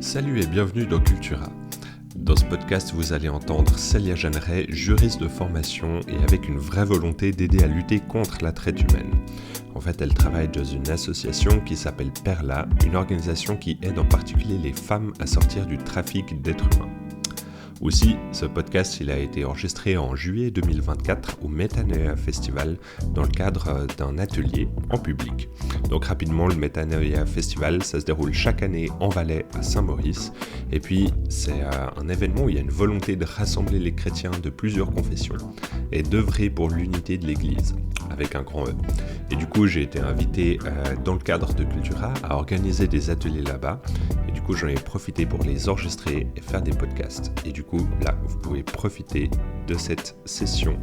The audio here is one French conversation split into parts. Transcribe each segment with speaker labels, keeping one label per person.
Speaker 1: Salut et bienvenue dans Cultura. Dans ce podcast, vous allez entendre Célia Jeanneret, juriste de formation et avec une vraie volonté d'aider à lutter contre la traite humaine. En fait, elle travaille dans une association qui s'appelle Perla, une organisation qui aide en particulier les femmes à sortir du trafic d'êtres humains. Aussi, ce podcast il a été enregistré en juillet 2024 au Metanoia Festival dans le cadre d'un atelier en public. Donc rapidement, le Metanoia Festival, ça se déroule chaque année en Valais à Saint-Maurice. Et puis, c'est un événement où il y a une volonté de rassembler les chrétiens de plusieurs confessions et d'œuvrer pour l'unité de l'Église, avec un grand E. Et du coup, j'ai été invité dans le cadre de Cultura à organiser des ateliers là-bas. Et du coup, j'en ai profité pour les enregistrer et faire des podcasts. Et du coup, là, vous pouvez profiter de cette session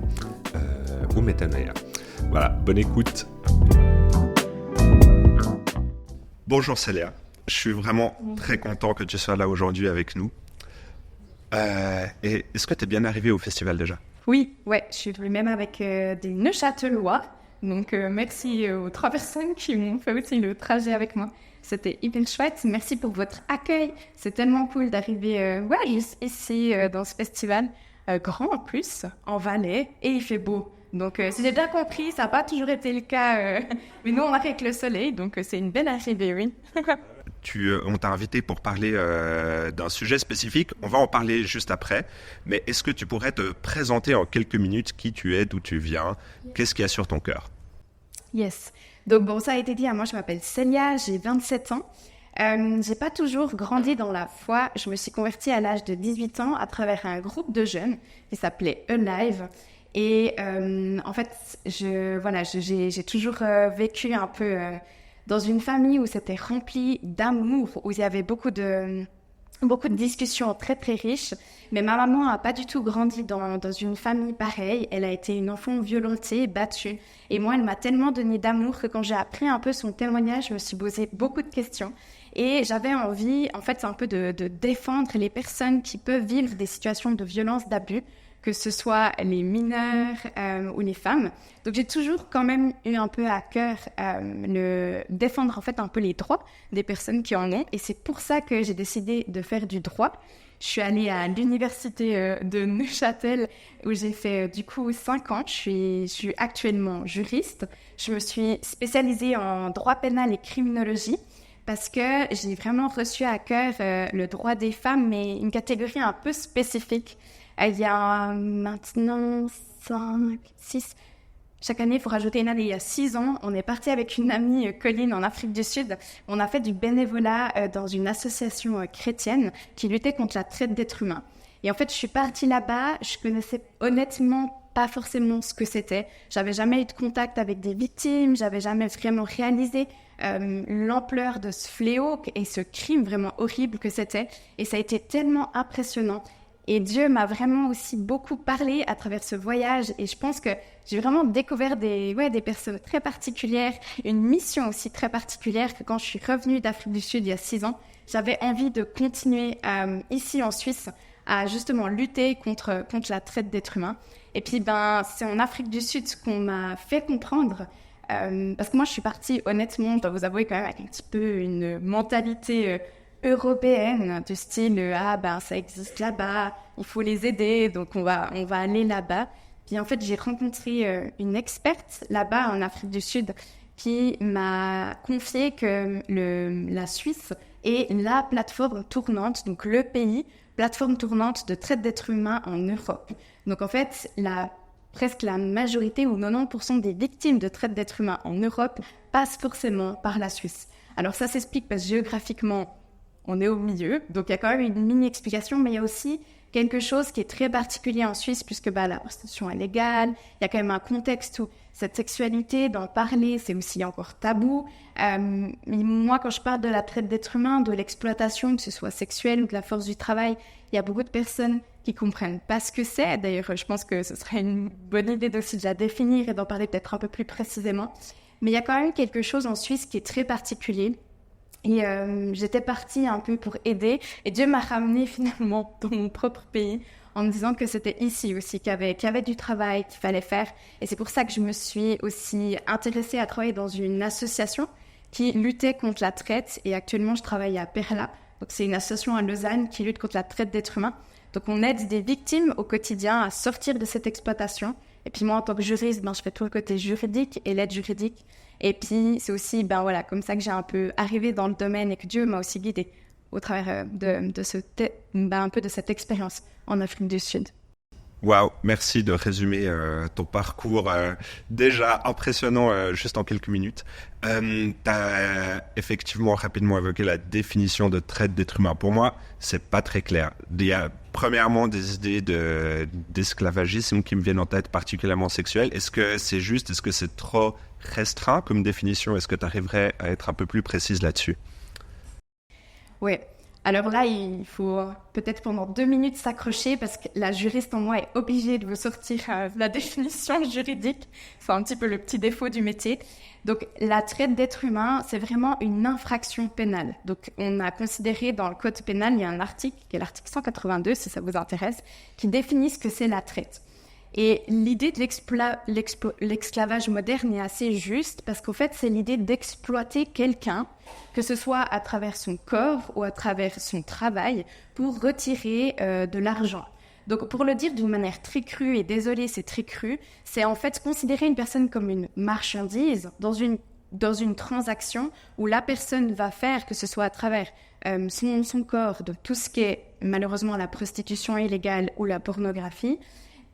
Speaker 1: au Metanoia. Voilà, bonne écoute. Bonjour Célia, je suis vraiment très content que tu sois là aujourd'hui avec nous. Et est-ce que tu es bien arrivé au festival déjà ?
Speaker 2: Oui, ouais, je suis venue même avec des Neuchâtelois. Donc, merci aux 3 personnes qui m'ont fait aussi le trajet avec moi. C'était hyper chouette. Merci pour votre accueil. C'est tellement cool d'arriver juste ici dans ce festival. Grand en plus, en Valais, et il fait beau. Donc, si j'ai bien compris, ça n'a pas toujours été le cas. Mais nous, on arrive avec le soleil, donc c'est une belle arrivée, oui.
Speaker 1: On t'a invité pour parler d'un sujet spécifique. On va en parler juste après. Mais est-ce que tu pourrais te présenter en quelques minutes qui tu es, d'où tu viens, qu'est-ce qu'il y a sur ton cœur ?
Speaker 2: Yes. Donc bon, ça a été dit, moi je m'appelle Célia, j'ai 27 ans. J'ai pas toujours grandi dans la foi. Je me suis convertie à l'âge de 18 ans à travers un groupe de jeunes qui s'appelait Alive. Et en fait, j'ai toujours vécu un peu dans une famille où c'était rempli d'amour, où il y avait beaucoup de discussions très très riches, mais ma maman n'a pas du tout grandi dans une famille pareille. Elle a été une enfant violentée, battue, et moi elle m'a tellement donné d'amour que quand j'ai appris un peu son témoignage, je me suis posé beaucoup de questions et j'avais envie en fait un peu de défendre les personnes qui peuvent vivre des situations de violence, d'abus, que ce soit les mineurs ou les femmes. Donc j'ai toujours quand même eu un peu à cœur défendre en fait un peu les droits des personnes qui en ont. Et c'est pour ça que j'ai décidé de faire du droit. Je suis allée à l'université de Neuchâtel où j'ai fait du coup 5 ans. Je suis actuellement juriste. Je me suis spécialisée en droit pénal et criminologie parce que j'ai vraiment reçu à cœur le droit des femmes, mais une catégorie un peu spécifique. Il y a maintenant 5, 6... Chaque année, il faut rajouter une année. Il y a 6 ans, on est parti avec une amie, Colline, en Afrique du Sud. On a fait du bénévolat dans une association chrétienne qui luttait contre la traite d'êtres humains. Et en fait, je suis partie là-bas. Je connaissais honnêtement pas forcément ce que c'était. J'avais jamais eu de contact avec des victimes. J'avais jamais vraiment réalisé l'ampleur de ce fléau et ce crime vraiment horrible que c'était. Et ça a été tellement impressionnant. Et Dieu m'a vraiment aussi beaucoup parlé à travers ce voyage. Et je pense que j'ai vraiment découvert des personnes très particulières, une mission aussi très particulière que quand je suis revenue d'Afrique du Sud il y a 6 ans, j'avais envie de continuer ici en Suisse à justement lutter contre la traite d'êtres humains. Et puis c'est en Afrique du Sud qu'on m'a fait comprendre. Parce que moi je suis partie honnêtement, je dois vous avouer quand même avec un petit peu une mentalité européenne du style ça existe là-bas, il faut les aider, donc on va aller là-bas. Puis en fait j'ai rencontré une experte là-bas en Afrique du Sud qui m'a confié que la Suisse est la plateforme tournante, donc le pays plateforme tournante de traite d'êtres humains en Europe. Donc en fait presque la majorité ou 90% des victimes de traite d'êtres humains en Europe passent forcément par la Suisse. Alors ça s'explique parce que géographiquement on est au milieu, donc il y a quand même une mini-explication, mais il y a aussi quelque chose qui est très particulier en Suisse, puisque la prostitution est légale, il y a quand même un contexte où cette sexualité, d'en parler, c'est aussi encore tabou. Mais moi, quand je parle de la traite d'êtres humains, de l'exploitation, que ce soit sexuelle ou de la force du travail, il y a beaucoup de personnes qui comprennent pas ce que c'est. D'ailleurs, je pense que ce serait une bonne idée aussi de la définir et d'en parler peut-être un peu plus précisément. Mais il y a quand même quelque chose en Suisse qui est très particulier. Et j'étais partie un peu pour aider. Et Dieu m'a ramenée finalement dans mon propre pays en me disant que c'était ici aussi qu'il y avait du travail qu'il fallait faire. Et c'est pour ça que je me suis aussi intéressée à travailler dans une association qui luttait contre la traite. Et actuellement, je travaille à Perla, Donc, c'est une association à Lausanne qui lutte contre la traite d'êtres humains. Donc, on aide des victimes au quotidien à sortir de cette exploitation. Et puis moi, en tant que juriste, je fais tout le côté juridique et l'aide juridique. Et puis, c'est aussi comme ça que j'ai un peu arrivé dans le domaine et que Dieu m'a aussi guidée au travers un peu de cette expérience en Afrique du Sud.
Speaker 1: Waouh, merci de résumer ton parcours déjà impressionnant juste en quelques minutes. Tu as effectivement rapidement évoqué la définition de traite d'être humain. Pour moi, c'est pas très clair. Il y a premièrement des idées d'esclavagisme qui me viennent en tête, particulièrement sexuelles. Est-ce que c'est juste? Est-ce que c'est trop restreint comme définition? Est-ce que tu arriverais à être un peu plus précise là-dessus?
Speaker 2: Oui. Alors là, il faut peut-être pendant 2 minutes s'accrocher parce que la juriste en moi est obligée de vous sortir la définition juridique. C'est un petit peu le petit défaut du métier. Donc, la traite d'êtres humains, c'est vraiment une infraction pénale. Donc, on a considéré dans le code pénal, il y a un article, qui est l'article 182, si ça vous intéresse, qui définit ce que c'est la traite. Et l'idée de l'esclavage moderne est assez juste parce qu'en fait, c'est l'idée d'exploiter quelqu'un, que ce soit à travers son corps ou à travers son travail, pour retirer de l'argent. Donc, pour le dire d'une manière très crue, et désolé, c'est très cru, c'est en fait considérer une personne comme une marchandise dans une transaction où la personne va faire, que ce soit à travers son corps, de tout ce qui est malheureusement la prostitution illégale ou la pornographie,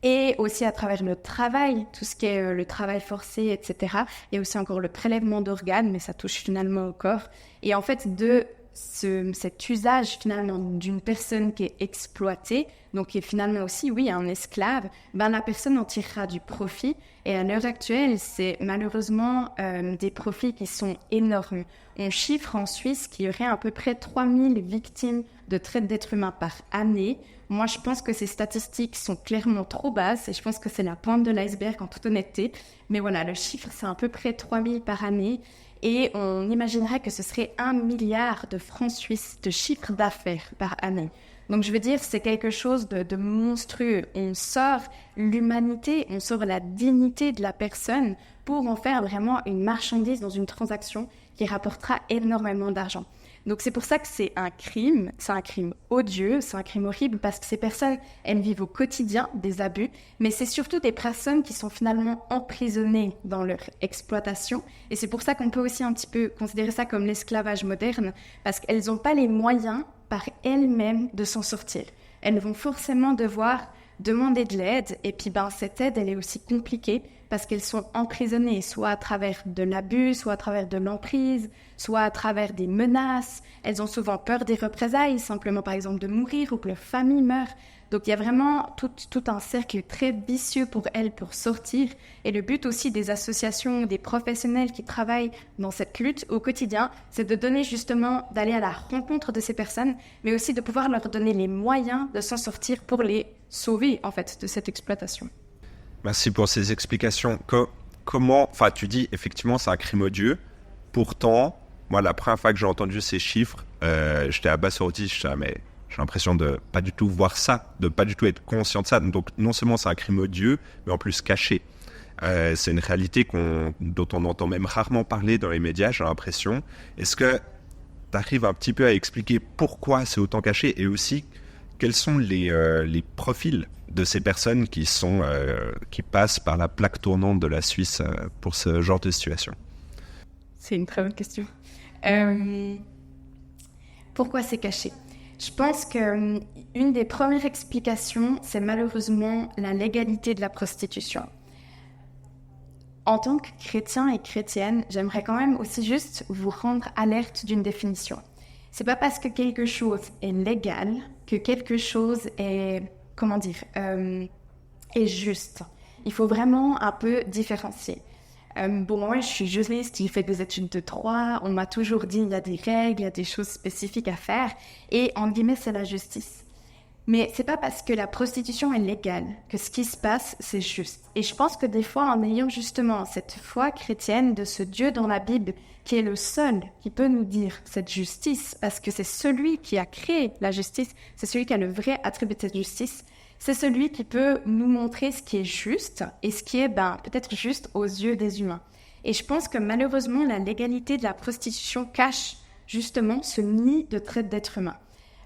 Speaker 2: et aussi à travers le travail, tout ce qui est le travail forcé, etc. Il y a aussi encore le prélèvement d'organes, mais ça touche finalement au corps. Et en fait, cet usage finalement d'une personne qui est exploitée, donc qui est finalement aussi, oui, un esclave, la personne en tirera du profit. Et à l'heure actuelle, c'est malheureusement des profits qui sont énormes. On chiffre en Suisse qu'il y aurait à peu près 3000 victimes de traite d'êtres humains par année. Moi, je pense que ces statistiques sont clairement trop basses et je pense que c'est la pointe de l'iceberg en toute honnêteté. Mais voilà, le chiffre, c'est à peu près 3000 par année. Et on imaginerait que ce serait 1 milliard de francs suisses de chiffre d'affaires par année. Donc, je veux dire, c'est quelque chose de monstrueux. On sort l'humanité, on sort la dignité de la personne pour en faire vraiment une marchandise dans une transaction qui rapportera énormément d'argent. Donc, c'est pour ça que c'est un crime odieux, c'est un crime horrible parce que ces personnes, elles vivent au quotidien des abus, mais c'est surtout des personnes qui sont finalement emprisonnées dans leur exploitation. Et c'est pour ça qu'on peut aussi un petit peu considérer ça comme l'esclavage moderne parce qu'elles n'ont pas les moyens par elles-mêmes de s'en sortir. Elles vont forcément devoir demander de l'aide et puis cette aide, elle est aussi compliquée parce qu'elles sont emprisonnées, soit à travers de l'abus, soit à travers de l'emprise, soit à travers des menaces. Elles ont souvent peur des représailles, simplement par exemple de mourir ou que leur famille meure. Donc il y a vraiment tout un cercle très vicieux pour elles pour sortir. Et le but aussi des associations, des professionnels qui travaillent dans cette lutte au quotidien, c'est de donner justement, d'aller à la rencontre de ces personnes, mais aussi de pouvoir leur donner les moyens de s'en sortir pour les sauver en fait de cette exploitation.
Speaker 1: Merci pour ces explications. Tu dis effectivement c'est un crime odieux. Pourtant, moi la première fois que j'ai entendu ces chiffres, j'étais abasourdi. J'ai l'impression de pas du tout voir ça, de pas du tout être conscient de ça. Donc non seulement c'est un crime odieux, mais en plus caché. C'est une réalité dont on entend même rarement parler dans les médias, j'ai l'impression. Est-ce que tu arrives un petit peu à expliquer pourquoi c'est autant caché et aussi quels sont les profils de ces personnes qui passent par la plaque tournante de la Suisse pour ce genre de situation?
Speaker 2: C'est une très bonne question. Pourquoi c'est caché? Je pense qu'une des premières explications, c'est malheureusement la légalité de la prostitution. En tant que chrétien et chrétienne, j'aimerais quand même aussi juste vous rendre alerte d'une définition. C'est pas parce que quelque chose est légal que quelque chose est, est juste. Il faut vraiment un peu différencier. Moi, je suis juriste, j'ai fait des études de droit, on m'a toujours dit il y a des règles, il y a des choses spécifiques à faire, et en guillemets, c'est la justice. Mais c'est pas parce que la prostitution est légale que ce qui se passe, c'est juste. Et je pense que des fois, en ayant justement cette foi chrétienne de ce Dieu dans la Bible, qui est le seul qui peut nous dire cette justice, parce que c'est celui qui a créé la justice, c'est celui qui a le vrai attribut de cette justice, c'est celui qui peut nous montrer ce qui est juste et ce qui est peut-être juste aux yeux des humains. Et je pense que malheureusement, la légalité de la prostitution cache justement se nie de traite d'être humain.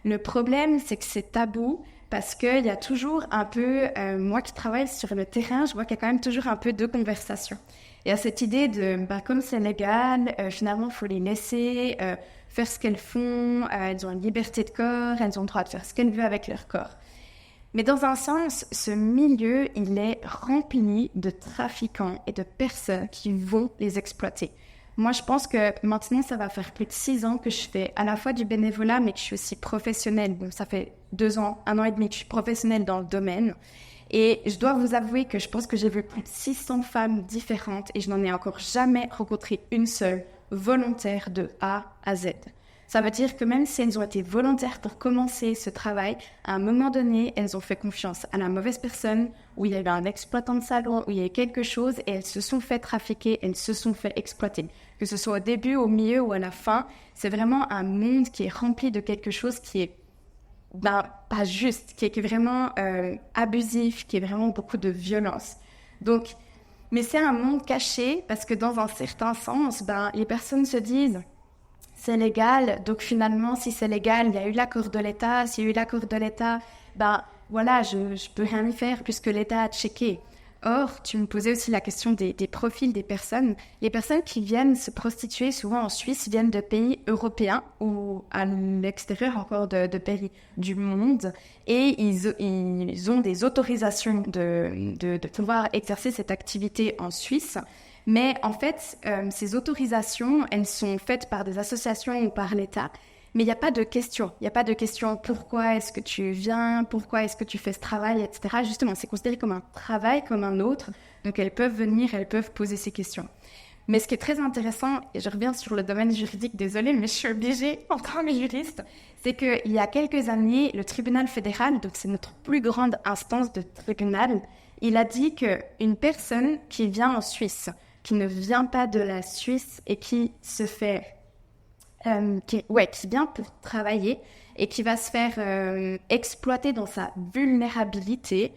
Speaker 2: Le problème, c'est que c'est tabou parce qu'il y a toujours un peu, moi qui travaille sur le terrain, je vois qu'il y a quand même toujours un peu de conversation. Il y a cette idée de, comme c'est légal, finalement, il faut les laisser faire ce qu'elles font, elles ont une liberté de corps, elles ont le droit de faire ce qu'elles veulent avec leur corps. Mais dans un sens, ce milieu, il est rempli de trafiquants et de personnes qui vont les exploiter. Moi, je pense que maintenant, ça va faire plus de 6 ans que je fais à la fois du bénévolat, mais que je suis aussi professionnelle. Donc, ça fait 2 ans, 1 an et demi que je suis professionnelle dans le domaine. Et je dois vous avouer que je pense que j'ai vu plus de 600 femmes différentes et je n'en ai encore jamais rencontré une seule volontaire de A à Z. Ça veut dire que même si elles ont été volontaires pour commencer ce travail, à un moment donné, elles ont fait confiance à la mauvaise personne, où il y avait un exploitant de salon, où il y avait quelque chose, et elles se sont fait trafiquer, elles se sont fait exploiter. Que ce soit au début, au milieu ou à la fin, c'est vraiment un monde qui est rempli de quelque chose qui est pas juste, qui est vraiment abusif, qui est vraiment beaucoup de violence. Donc, mais c'est un monde caché, parce que dans un certain sens, les personnes se disent... c'est légal, donc finalement, si c'est légal, il y a eu l'accord de l'État. S'il y a eu l'accord de l'État, voilà, je peux rien y faire puisque l'État a checké. Or, tu me posais aussi la question des profils des personnes. Les personnes qui viennent se prostituer, souvent en Suisse, viennent de pays européens ou à l'extérieur encore de pays du monde. Et ils ont des autorisations de pouvoir exercer cette activité en Suisse. Mais en fait, ces autorisations, elles sont faites par des associations ou par l'État. Mais il n'y a pas de question. Il n'y a pas de question pourquoi est-ce que tu viens, pourquoi est-ce que tu fais ce travail, etc. Justement, c'est considéré comme un travail, comme un autre. Donc, elles peuvent venir, elles peuvent poser ces questions. Mais ce qui est très intéressant, et je reviens sur le domaine juridique, désolée, mais je suis obligée en tant que juriste, c'est qu'il y a quelques années, le tribunal fédéral, donc c'est notre plus grande instance de tribunal, il a dit qu'une personne qui vient en Suisse, qui ne vient pas de la Suisse et qui se fait... qui vient pour travailler et qui va se faire exploiter dans sa vulnérabilité,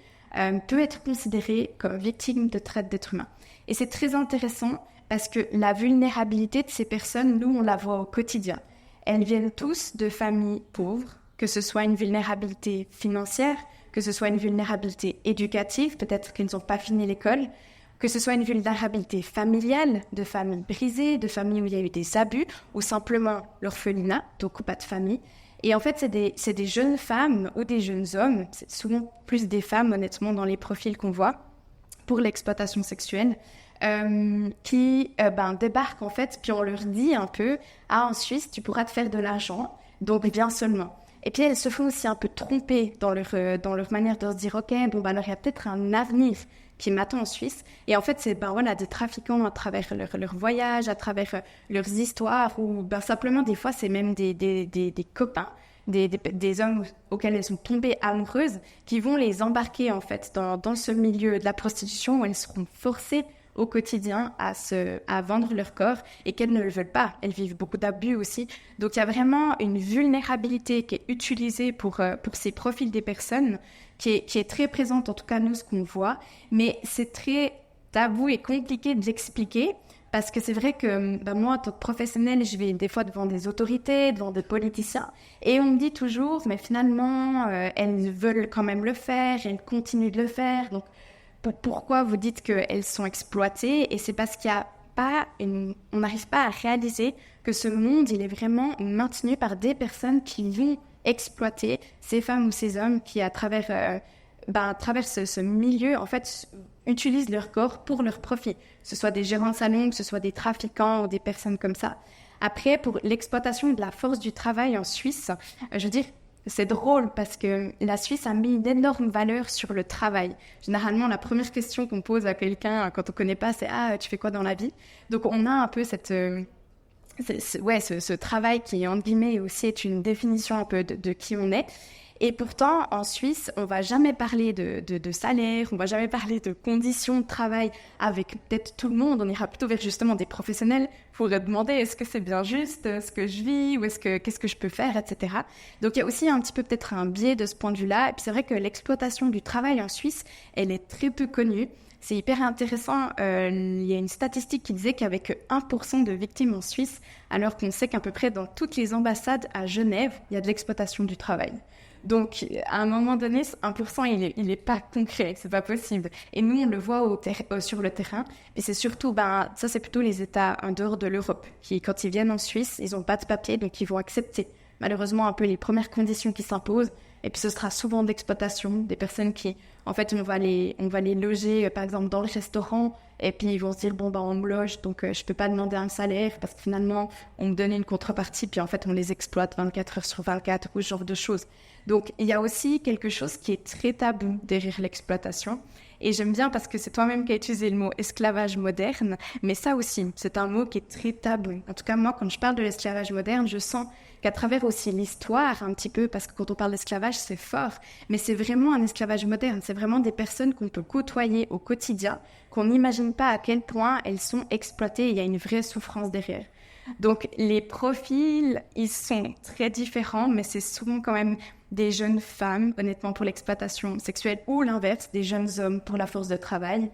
Speaker 2: peut être considérée comme victime de traite d'être humain. Et c'est très intéressant parce que la vulnérabilité de ces personnes, nous, on la voit au quotidien. Elles viennent tous de familles pauvres, que ce soit une vulnérabilité financière, que ce soit une vulnérabilité éducative, peut-être qu'elles n'ont pas fini l'école, que ce soit une vulnérabilité familiale, de familles brisées, de familles où il y a eu des abus, ou simplement l'orphelinat, donc pas de famille. Et en fait, c'est des jeunes femmes ou des jeunes hommes, c'est souvent plus des femmes, honnêtement, dans les profils qu'on voit, pour l'exploitation sexuelle, qui débarquent en fait, puis on leur dit un peu « Ah, en Suisse, tu pourras te faire de l'argent, donc viens seulement ». Et puis elles se font aussi un peu tromper dans leur manière de se dire « Ok, alors il y a peut-être un avenir » qui m'attend en Suisse. Et en fait, c'est des trafiquants à travers leur voyage, à travers leurs histoires, ou simplement, des fois, c'est même des copains, des hommes auxquels elles sont tombées amoureuses, qui vont les embarquer, en fait, dans ce milieu de la prostitution, où elles seront forcées au quotidien à vendre leur corps, et qu'elles ne le veulent pas. Elles vivent beaucoup d'abus aussi. Donc, il y a vraiment une vulnérabilité qui est utilisée pour ces profils des personnes, qui est très présente, en tout cas nous, ce qu'on voit, mais c'est très tabou et compliqué de l'expliquer, parce que c'est vrai que moi, en tant que professionnelle, je vais des fois devant des autorités, devant des politiciens, et on me dit toujours, mais finalement, elles veulent quand même le faire, elles continuent de le faire, donc pourquoi vous dites qu'elles sont exploitées? Et c'est parce qu'il y a on n'arrive pas à réaliser que ce monde, il est vraiment maintenu par des personnes qui vont exploiter ces femmes ou ces hommes qui, à travers ce milieu, en fait, utilisent leur corps pour leur profit. Que ce soit des gérants de salon, que ce soit des trafiquants ou des personnes comme ça. Après, pour l'exploitation de la force du travail en Suisse, je veux dire, c'est drôle parce que la Suisse a mis une énorme valeur sur le travail. Généralement, la première question qu'on pose à quelqu'un quand on ne connaît pas, c'est « Ah, tu fais quoi dans la vie ?» Donc, on a un peu ce travail qui, entre guillemets, aussi est une définition un peu de qui on est. Et pourtant, en Suisse, on ne va jamais parler de salaire, on ne va jamais parler de conditions de travail avec peut-être tout le monde. On ira plutôt vers justement des professionnels pour demander est-ce que c'est bien juste ce que je vis ou qu'est-ce que je peux faire, etc. Donc, il y a aussi un petit peu peut-être un biais de ce point de vue-là. Et puis, c'est vrai que l'exploitation du travail en Suisse, elle est très peu connue. c'est hyper intéressant. Il y a une statistique qui disait qu'il n'y avait que 1% de victimes en Suisse, alors qu'on sait qu'à peu près dans toutes les ambassades à Genève, il y a de l'exploitation du travail. Donc, à un moment donné, ce 1%, il est pas concret, c'est pas possible. Et nous, on le voit sur le terrain. Et c'est surtout, ça, c'est plutôt les États en dehors de l'Europe qui, quand ils viennent en Suisse, ils n'ont pas de papier, donc ils vont accepter malheureusement un peu les premières conditions qui s'imposent. Et puis, ce sera souvent d'exploitation, des personnes qui, en fait, on va les loger, par exemple, dans le restaurant. Et puis, ils vont se dire, on me loge, donc je peux pas demander un salaire parce que finalement, on me donne une contrepartie. Puis, en fait, on les exploite 24 heures sur 24 ou ce genre de choses. Donc, il y a aussi quelque chose qui est très tabou derrière l'exploitation. Et j'aime bien parce que c'est toi-même qui as utilisé le mot esclavage moderne. Mais ça aussi, c'est un mot qui est très tabou. En tout cas, moi, quand je parle de l'esclavage moderne, je sens qu'à travers aussi l'histoire, un petit peu, parce que quand on parle d'esclavage, c'est fort. Mais c'est vraiment un esclavage moderne. C'est vraiment des personnes qu'on peut côtoyer au quotidien, qu'on n'imagine pas à quel point elles sont exploitées. Il y a une vraie souffrance derrière. Donc, les profils, ils sont très différents, mais c'est souvent quand même des jeunes femmes, honnêtement, pour l'exploitation sexuelle, ou l'inverse, des jeunes hommes pour la force de travail.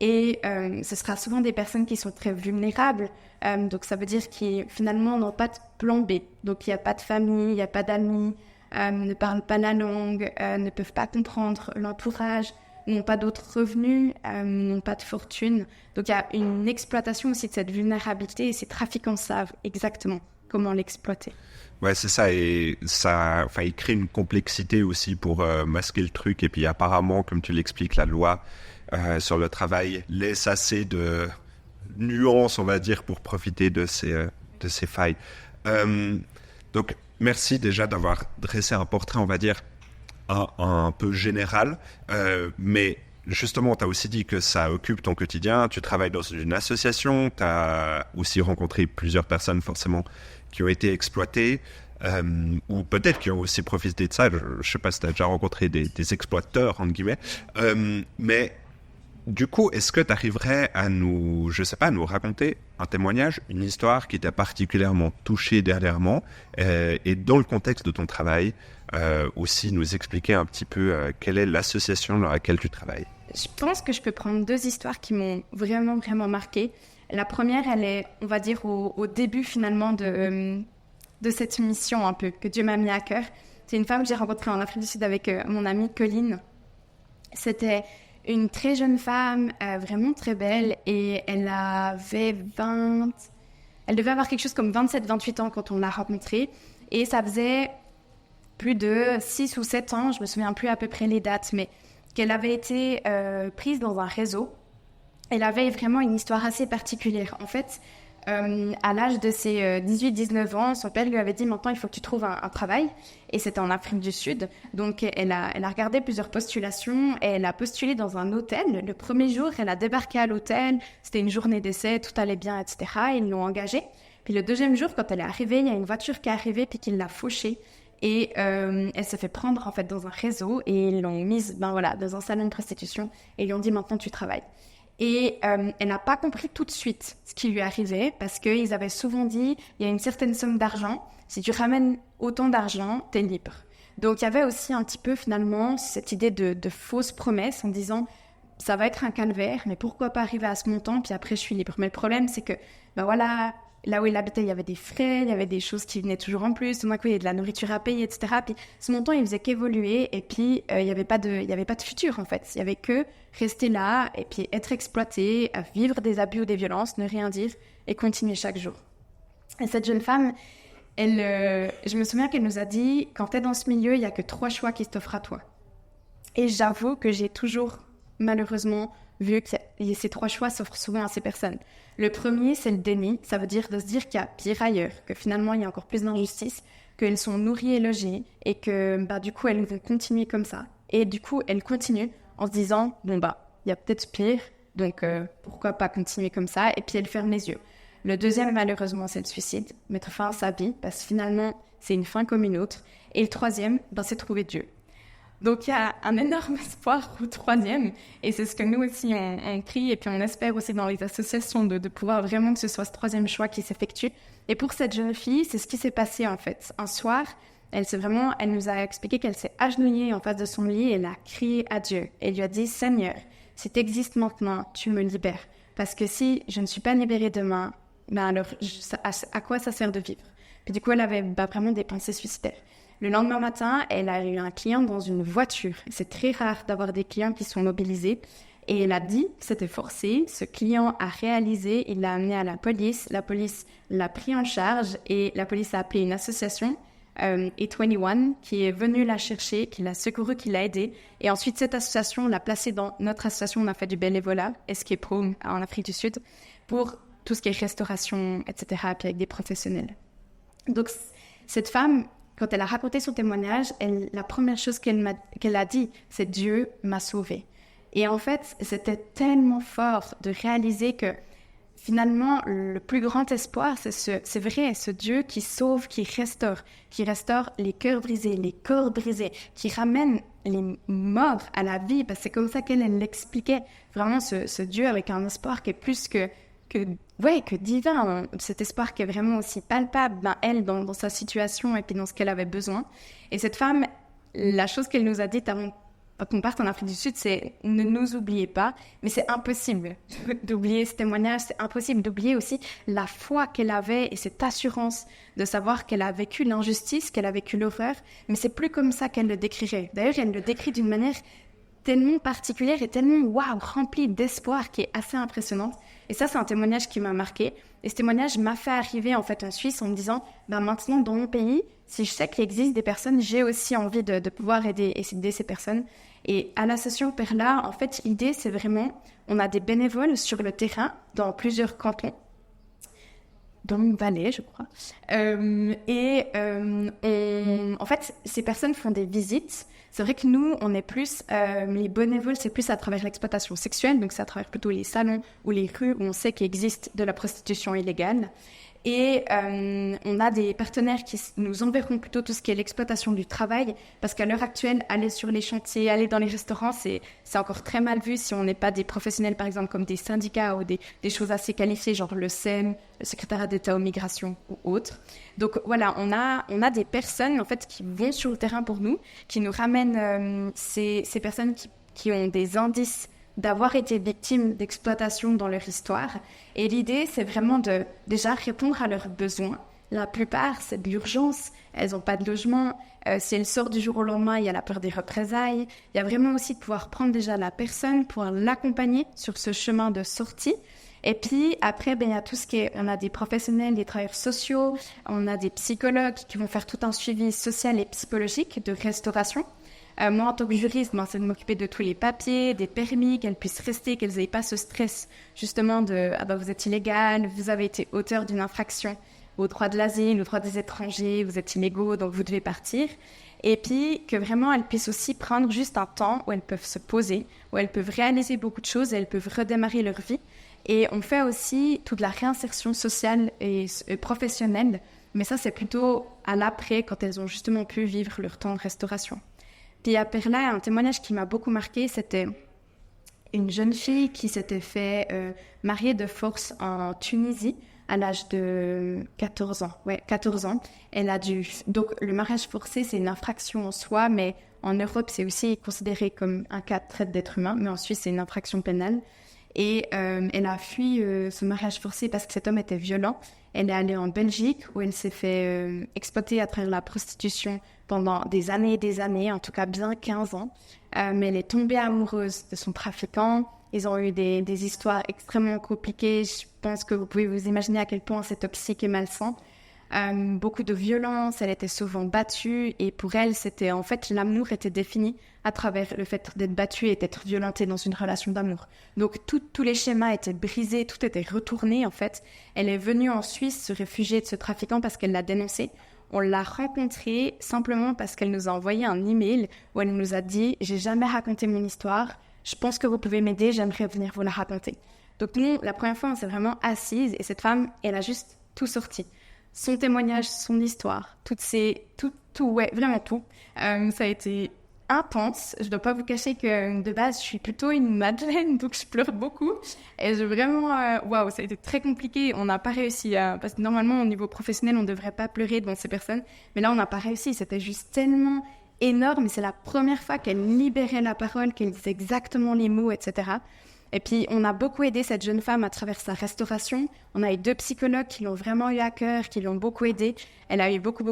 Speaker 2: Et ce sera souvent des personnes qui sont très vulnérables. Donc, ça veut dire qu'ils, finalement, n'ont pas de plan B. Donc, il n'y a pas de famille, il n'y a pas d'amis, ne parlent pas la langue, ne peuvent pas comprendre l'entourage, n'ont pas d'autres revenus, n'ont pas de fortune. Donc, il y a une exploitation aussi de cette vulnérabilité et ces trafiquants savent exactement comment l'exploiter.
Speaker 1: Ouais, c'est ça. Et ça, il crée une complexité aussi pour masquer le truc. Et puis, apparemment, comme tu l'expliques, la loi sur le travail laisse assez de nuances, on va dire, pour profiter de ces failles. Donc, merci déjà d'avoir dressé un portrait, on va dire, un peu général, mais justement, tu as aussi dit que ça occupe ton quotidien, tu travailles dans une association, tu as aussi rencontré plusieurs personnes forcément qui ont été exploitées, ou peut-être qui ont aussi profité de ça. Je ne sais pas si tu as déjà rencontré des exploiteurs, entre guillemets, mais du coup, est-ce que tu arriverais à nous raconter un témoignage, une histoire qui t'a particulièrement touché dernièrement, et dans le contexte de ton travail, aussi nous expliquer un petit peu quelle est l'association dans laquelle tu travailles?
Speaker 2: Je pense que je peux prendre 2 histoires qui m'ont vraiment, vraiment marquée. La première, elle est, on va dire, au début finalement de cette mission un peu, que Dieu m'a mis à cœur. C'est une femme que j'ai rencontrée en Afrique du Sud avec mon amie Colline. C'était une très jeune femme, vraiment très belle, et elle devait avoir quelque chose comme 27-28 ans quand on l'a rencontrée, et ça faisait plus de 6 ou 7 ans, je me souviens plus à peu près les dates, mais qu'elle avait été prise dans un réseau. Elle avait vraiment une histoire assez particulière. En fait, à l'âge de ses 18-19 ans, son père lui avait dit « Maintenant, il faut que tu trouves un travail ». Et c'était en Afrique du Sud. Donc, elle a regardé plusieurs postulations et elle a postulé dans un hôtel. Le premier jour, elle a débarqué à l'hôtel. C'était une journée d'essai, tout allait bien, etc. Ils l'ont engagée. Puis le deuxième jour, quand elle est arrivée, il y a une voiture qui est arrivée puis qui l'a fauchée. Et elle s'est fait prendre en fait dans un réseau et ils l'ont mise dans un salon de prostitution et ils lui ont dit « Maintenant, tu travailles ». Et elle n'a pas compris tout de suite ce qui lui arrivait parce qu'ils avaient souvent dit il y a une certaine somme d'argent, si tu ramènes autant d'argent, t'es libre. Donc il y avait aussi un petit peu finalement cette idée de fausse promesse en disant ça va être un calvaire, mais pourquoi pas arriver à ce montant, puis après je suis libre. Mais le problème c'est que là où il habitait, il y avait des frais, il y avait des choses qui venaient toujours en plus. Tout d'un coup, il y avait de la nourriture à payer, etc. Puis ce montant, il faisait qu'évoluer. Et puis, il n'y avait pas de futur, en fait. Il n'y avait que rester là et puis être exploité, vivre des abus ou des violences, ne rien dire et continuer chaque jour. Et cette jeune femme, je me souviens qu'elle nous a dit, quand tu es dans ce milieu, il n'y a que 3 choix qui t'offrent à toi. Et j'avoue que j'ai toujours, malheureusement, vu que ces 3 choix s'offrent souvent à ces personnes. Le premier, c'est le déni. Ça veut dire de se dire qu'il y a pire ailleurs, que finalement, il y a encore plus d'injustice, qu'elles sont nourries et logées, et que du coup, elles vont continuer comme ça. Et du coup, elles continuent en se disant, il y a peut-être pire, donc pourquoi pas continuer comme ça, et puis elles ferment les yeux. Le deuxième, malheureusement, c'est le suicide, mettre fin à sa vie, parce que finalement, c'est une fin comme une autre. Et le troisième, c'est trouver Dieu. Donc, il y a un énorme espoir au troisième, et c'est ce que nous aussi, on crie, et puis on espère aussi dans les associations de pouvoir vraiment que ce soit ce troisième choix qui s'effectue. Et pour cette jeune fille, c'est ce qui s'est passé en fait. Un soir, elle nous a expliqué qu'elle s'est agenouillée en face de son lit, et elle a crié à Dieu. Elle lui a dit « Seigneur, si tu existes maintenant, tu me libères. Parce que si je ne suis pas libérée demain, ben alors à quoi ça sert de vivre? Puis du coup, elle avait vraiment des pensées suicidaires. Le lendemain matin, elle a eu un client dans une voiture. C'est très rare d'avoir des clients qui sont mobilisés. Et elle a dit que c'était forcé. Ce client a réalisé, il l'a amené à la police. La police l'a pris en charge et la police a appelé une association, A21, qui est venue la chercher, qui l'a secouru, qui l'a aidé. Et ensuite, cette association l'a placée dans notre association. On a fait du bénévolat, Escape Room en Afrique du Sud, pour tout ce qui est restauration, etc., puis avec des professionnels. Donc, cette femme, quand elle a raconté son témoignage, la première chose qu'elle a dit, c'est « Dieu m'a sauvée ». Et en fait, c'était tellement fort de réaliser que finalement, le plus grand espoir, c'est vrai, ce Dieu qui sauve, qui restaure les cœurs brisés, les corps brisés, qui ramène les morts à la vie, parce que c'est comme ça qu'elle l'expliquait. Vraiment, ce Dieu avec un espoir qui est plus que divin, cet espoir qui est vraiment aussi palpable, elle, dans sa situation et puis dans ce qu'elle avait besoin. Et cette femme, la chose qu'elle nous a dite avant qu'on parte en Afrique du Sud, c'est « ne nous oubliez pas », mais c'est impossible d'oublier ce témoignage, c'est impossible d'oublier aussi la foi qu'elle avait et cette assurance de savoir qu'elle a vécu l'injustice, qu'elle a vécu l'horreur, mais c'est plus comme ça qu'elle le décrirait. D'ailleurs, elle le décrit d'une manière tellement particulière et tellement remplie d'espoir qui est assez impressionnante. Et ça, c'est un témoignage qui m'a marqué. Et ce témoignage m'a fait arriver en Suisse en me disant, maintenant dans mon pays, si je sais qu'il existe des personnes, j'ai aussi envie de pouvoir aider ces personnes. Et à l'association Perla, en fait, l'idée, c'est vraiment, on a des bénévoles sur le terrain dans plusieurs cantons, dans une vallée, je crois. En fait, ces personnes font des visites. C'est vrai que nous, on est plus, les bénévoles, c'est plus à travers l'exploitation sexuelle, donc c'est à travers plutôt les salons ou les rues où on sait qu'il existe de la prostitution illégale. Et on a des partenaires qui nous enverront plutôt tout ce qui est l'exploitation du travail, parce qu'à l'heure actuelle, aller sur les chantiers, aller dans les restaurants, c'est encore très mal vu si on n'est pas des professionnels, par exemple, comme des syndicats ou des choses assez qualifiées, genre le SEM, le secrétariat d'État aux migrations ou autres. Donc voilà, on a des personnes en fait qui vont sur le terrain pour nous, qui nous ramènent ces personnes qui ont des indices d'avoir été victimes d'exploitation dans leur histoire. Et l'idée, c'est vraiment de déjà répondre à leurs besoins. La plupart, c'est de l'urgence. Elles n'ont pas de logement. Si elles sortent du jour au lendemain, il y a la peur des représailles. Il y a vraiment aussi de pouvoir prendre déjà la personne, pouvoir l'accompagner sur ce chemin de sortie. Et puis après, il y a tout ce qui est, on a des professionnels, des travailleurs sociaux, on a des psychologues qui vont faire tout un suivi social et psychologique de restauration. Moi, en tant que juriste, c'est de m'occuper de tous les papiers, des permis, qu'elles puissent rester, qu'elles n'aient pas ce stress, justement, de « vous êtes illégal, vous avez été auteur d'une infraction au droit de l'asile, au droit des étrangers, vous êtes illégaux, donc vous devez partir ». Et puis, que vraiment, elles puissent aussi prendre juste un temps où elles peuvent se poser, où elles peuvent réaliser beaucoup de choses, et elles peuvent redémarrer leur vie. Et on fait aussi toute la réinsertion sociale et professionnelle, mais ça, c'est plutôt à l'après, quand elles ont justement pu vivre leur temps de restauration. Puis à Perla, un témoignage qui m'a beaucoup marqué, c'était une jeune fille qui s'était fait marier de force en Tunisie à l'âge de 14 ans. Ouais, 14 ans. Donc le mariage forcé, c'est une infraction en soi, mais en Europe, c'est aussi considéré comme un cas de traite d'être humain, mais en Suisse, c'est une infraction pénale. Et elle a fui ce mariage forcé parce que cet homme était violent. Elle est allée en Belgique où elle s'est fait exploiter à travers la prostitution pendant des années, en tout cas bien 15 ans. Mais elle est tombée amoureuse de son trafiquant. Ils ont eu des histoires extrêmement compliquées. Je pense que vous pouvez vous imaginer à quel point c'est toxique et malsain. Beaucoup de violence, elle était souvent battue et pour elle, c'était en fait l'amour était défini à travers le fait d'être battue et d'être violentée dans une relation d'amour. Donc tous les schémas étaient brisés, tout était retourné en fait. Elle est venue en Suisse se réfugier de ce trafiquant parce qu'elle l'a dénoncé. On l'a rencontrée simplement parce qu'elle nous a envoyé un email où elle nous a dit « J'ai jamais raconté mon histoire, je pense que vous pouvez m'aider, j'aimerais venir vous la raconter ». Donc nous, la première fois, on s'est vraiment assise et cette femme, elle a juste tout sorti. Son témoignage, son histoire, vraiment tout. Ça a été intense. Je dois pas vous cacher que de base, je suis plutôt une madeleine, donc je pleure beaucoup. Et j'ai vraiment, ça a été très compliqué. On n'a pas réussi parce que normalement, au niveau professionnel, on devrait pas pleurer devant ces personnes. Mais là, on n'a pas réussi. C'était juste tellement énorme. C'est la première fois qu'elle libérait la parole, qu'elle disait exactement les mots, etc. Et puis, on a beaucoup aidé cette jeune femme à travers sa restauration. On a eu 2 psychologues qui l'ont vraiment eu à cœur, qui l'ont beaucoup aidée. Elle a eu beaucoup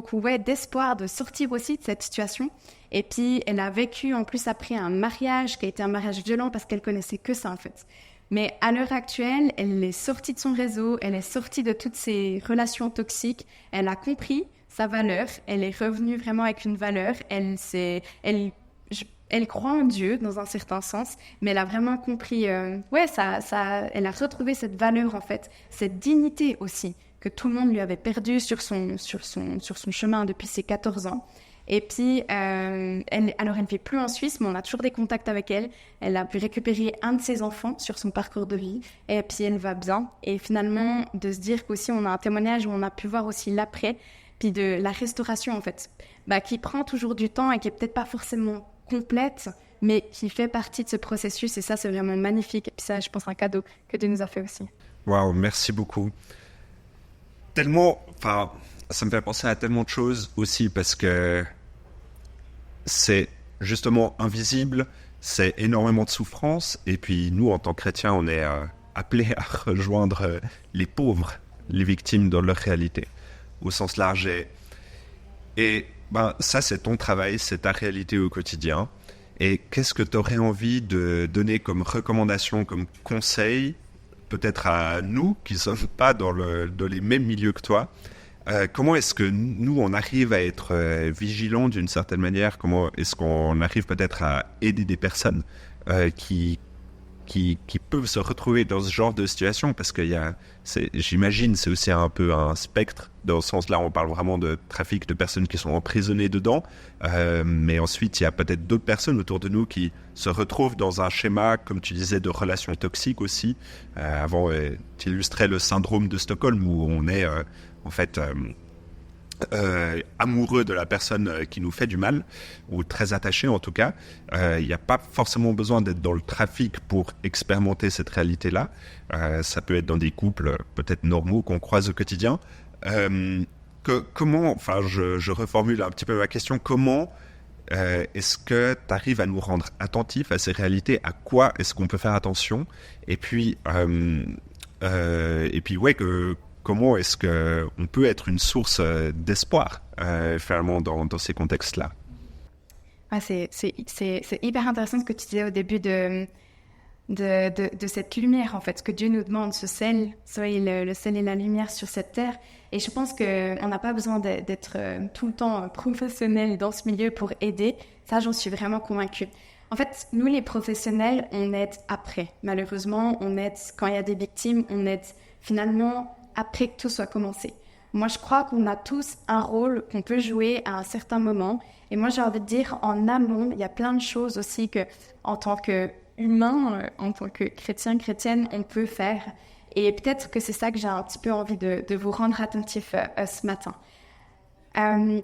Speaker 2: d'espoir de sortir aussi de cette situation. Et puis, elle a vécu en plus après un mariage qui a été un mariage violent parce qu'elle connaissait que ça en fait. Mais à l'heure actuelle, elle est sortie de son réseau, elle est sortie de toutes ces relations toxiques. Elle a compris sa valeur, elle est revenue vraiment avec une valeur. Elle croit en Dieu dans un certain sens, mais elle a vraiment compris, elle a retrouvé cette valeur en fait, cette dignité aussi que tout le monde lui avait perdue sur son chemin depuis ses 14 ans. Et puis, elle ne vit plus en Suisse, mais on a toujours des contacts avec elle. Elle a pu récupérer un de ses enfants sur son parcours de vie, et puis elle va bien. Et finalement, de se dire qu'aussi on a un témoignage où on a pu voir aussi l'après, puis de la restauration en fait, qui prend toujours du temps et qui est peut-être pas forcément complète, mais qui fait partie de ce processus, et ça c'est vraiment magnifique. Et puis ça, je pense, un cadeau que Dieu nous a fait aussi.
Speaker 3: Waouh, merci beaucoup. Ça me fait penser à tellement de choses aussi, parce que c'est justement invisible, c'est énormément de souffrance, et puis nous en tant que chrétiens, on est appelés à rejoindre les pauvres, les victimes dans leur réalité, au sens large. Et ça, c'est ton travail, c'est ta réalité au quotidien. Et qu'est-ce que tu aurais envie de donner comme recommandation, comme conseil, peut-être à nous qui ne sommes pas dans les mêmes milieux que toi? Comment est-ce que nous, on arrive à être vigilants d'une certaine manière? Comment est-ce qu'on arrive peut-être à aider des personnes qui peuvent se retrouver dans ce genre de situation? Parce que j'imagine, c'est aussi un peu un spectre. Dans ce sens-là, on parle vraiment de trafic de personnes qui sont emprisonnées dedans. Mais ensuite, il y a peut-être d'autres personnes autour de nous qui se retrouvent dans un schéma, comme tu disais, de relations toxiques aussi. Avant, tu illustrais le syndrome de Stockholm, où on est amoureux de la personne qui nous fait du mal, ou très attaché en tout cas. Il n'y a pas forcément besoin d'être dans le trafic pour expérimenter cette réalité-là. Ça peut être dans des couples peut-être normaux qu'on croise au quotidien. Je reformule un petit peu ma question, comment est-ce que tu arrives à nous rendre attentifs à ces réalités? À quoi est-ce qu'on peut faire attention? Et puis comment est-ce qu'on peut être une source d'espoir finalement dans ces contextes-là?
Speaker 2: C'est hyper intéressant ce que tu disais au début de cette lumière, en fait, ce que Dieu nous demande, ce sel, soyez le sel et la lumière sur cette terre. Et je pense qu'on n'a pas besoin d'être tout le temps professionnel dans ce milieu pour aider. Ça, j'en suis vraiment convaincue. En fait, nous, les professionnels, on aide après. Malheureusement, on aide quand il y a des victimes, on aide finalement après que tout soit commencé. Moi, je crois qu'on a tous un rôle qu'on peut jouer à un certain moment. Et moi, j'ai envie de dire, en amont, il y a plein de choses aussi que, en tant qu'humain, en tant que chrétien, chrétienne, on peut faire. Et peut-être que c'est ça que j'ai un petit peu envie de vous rendre attentif ce matin. Il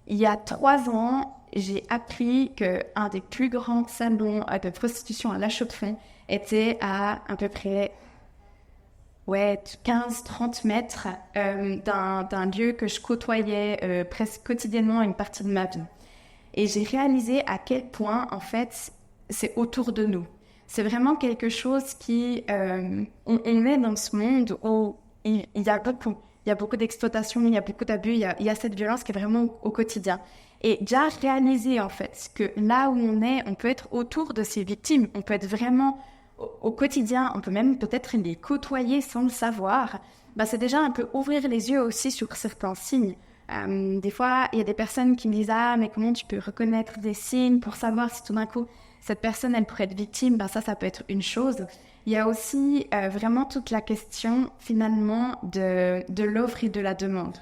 Speaker 2: y a 3 ans, j'ai appris qu'un des plus grands salons de prostitution à La Chaux-de-Fonds était à peu près 15-30 mètres d'un lieu que je côtoyais presque quotidiennement une partie de ma vie. Et j'ai réalisé à quel point, en fait, c'est autour de nous. C'est vraiment quelque chose qui... on est dans ce monde où il y a beaucoup d'exploitation, il y a beaucoup d'abus, il y a cette violence qui est vraiment au quotidien. Et déjà réaliser, en fait, que là où on peut être autour de ces victimes, on peut être vraiment... au quotidien, on peut même peut-être les côtoyer sans le savoir, c'est déjà un peu ouvrir les yeux aussi sur certains signes. Des fois, il y a des personnes qui me disent « Ah, mais comment tu peux reconnaître des signes pour savoir si tout d'un coup, cette personne, elle pourrait être victime ?» Ça peut être une chose. Il y a aussi vraiment toute la question, finalement, de l'offre et de la demande.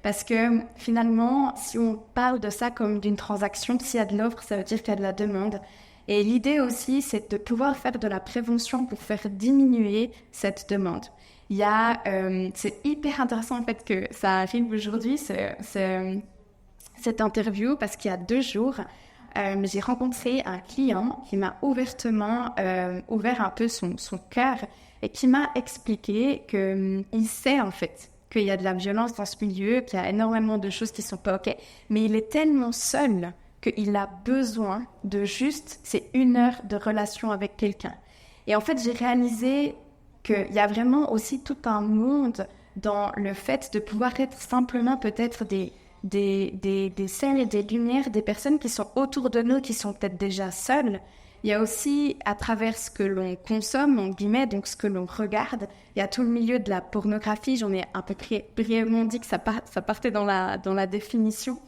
Speaker 2: Parce que, finalement, si on parle de ça comme d'une transaction, s'il y a de l'offre, ça veut dire qu'il y a de la demande. Et l'idée aussi, c'est de pouvoir faire de la prévention pour faire diminuer cette demande. C'est hyper intéressant en fait que ça arrive aujourd'hui, cette interview, parce qu'il y a 2 jours, j'ai rencontré un client qui m'a ouvertement ouvert un peu son cœur et qui m'a expliqué qu'il sait en fait qu'il y a de la violence dans ce milieu, qu'il y a énormément de choses qui ne sont pas OK, mais il est tellement seul qu'il a besoin de juste ces 1 heure de relation avec quelqu'un. Et en fait, j'ai réalisé qu'il y a vraiment aussi tout un monde dans le fait de pouvoir être simplement peut-être des scènes et des lumières, des personnes qui sont autour de nous, qui sont peut-être déjà seules. Il y a aussi, à travers ce que l'on consomme, en guillemets, donc ce que l'on regarde, il y a tout le milieu de la pornographie. J'en ai un peu brièvement dit que ça partait dans la définition.